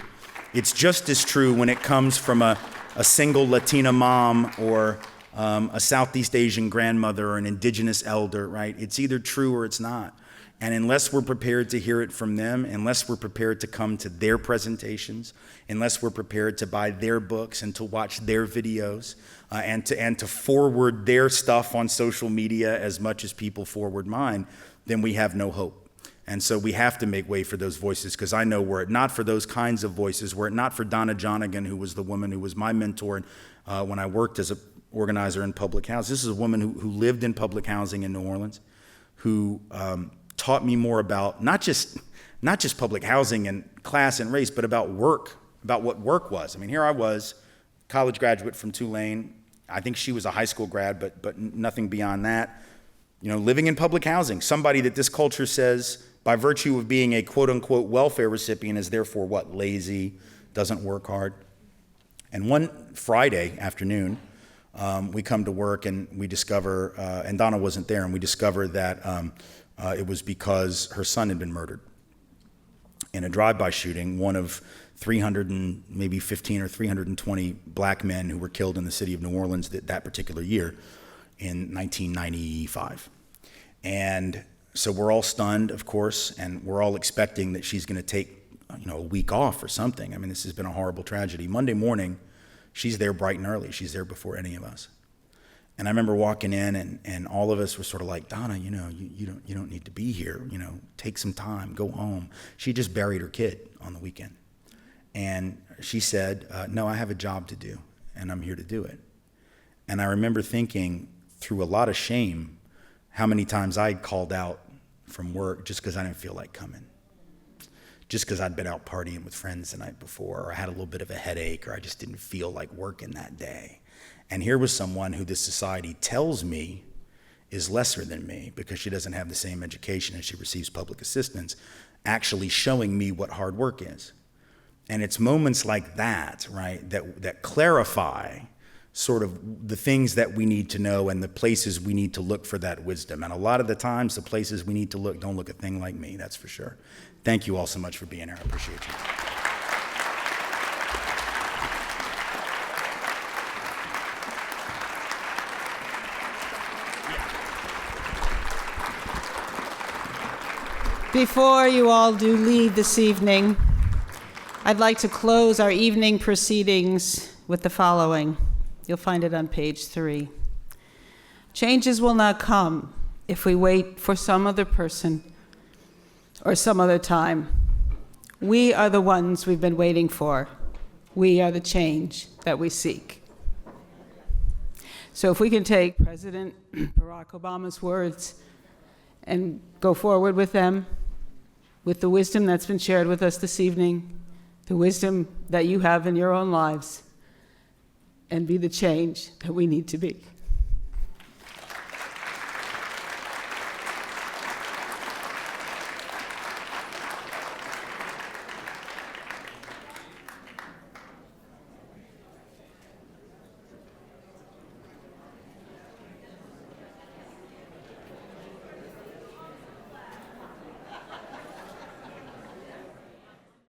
it's just as true when it comes from a single Latina mom or a Southeast Asian grandmother or an indigenous elder, right? It's either true or it's not. And unless we're prepared to hear it from them, unless we're prepared to come to their presentations, unless we're prepared to buy their books and to watch their videos, and to forward their stuff on social media as much as people forward mine, then we have no hope. And so we have to make way for those voices, because I know were it not for those kinds of voices, were it not for Donna Jonigan, who was the woman who was my mentor when I worked as an organizer in public housing. This is a woman who lived in public housing in New Orleans, who taught me more about not just public housing and class and race, but about work, about what work was. I mean, here I was, college graduate from Tulane. I think she was a high school grad, but nothing beyond that. You know, living in public housing, somebody that this culture says, by virtue of being a quote unquote welfare recipient, is therefore what? Lazy, doesn't work hard. And one Friday afternoon, we come to work and we discover, and Donna wasn't there, and we discover that it was because her son had been murdered in a drive-by shooting, one of 315 or 320 black men who were killed in the city of New Orleans that particular year in 1995. And so we're all stunned, of course, and we're all expecting that she's going to take, a week off or something. I mean, this has been a horrible tragedy. Monday morning, she's there bright and early. She's there before any of us. And I remember walking in, and all of us were sort of like, Donna, you don't need to be here. Take some time, go home. She just buried her kid on the weekend. And she said, no, I have a job to do, and I'm here to do it. And I remember thinking, through a lot of shame, how many times I'd called out from work just because I didn't feel like coming. Just because I'd been out partying with friends the night before, or I had a little bit of a headache, or I just didn't feel like working that day. And here was someone who this society tells me is lesser than me because she doesn't have the same education and she receives public assistance, actually showing me what hard work is. And it's moments like that, right, that clarify sort of the things that we need to know and the places we need to look for that wisdom. And a lot of the times, the places we need to look don't look a thing like me, that's for sure. Thank you all so much for being here. I appreciate you. Before you all do leave this evening, I'd like to close our evening proceedings with the following. You'll find it on page 3. Changes will not come if we wait for some other person or some other time. We are the ones we've been waiting for. We are the change that we seek. So if we can take President Barack Obama's words and go forward with them, with the wisdom that's been shared with us this evening, the wisdom that you have in your own lives, and be the change that we need to be.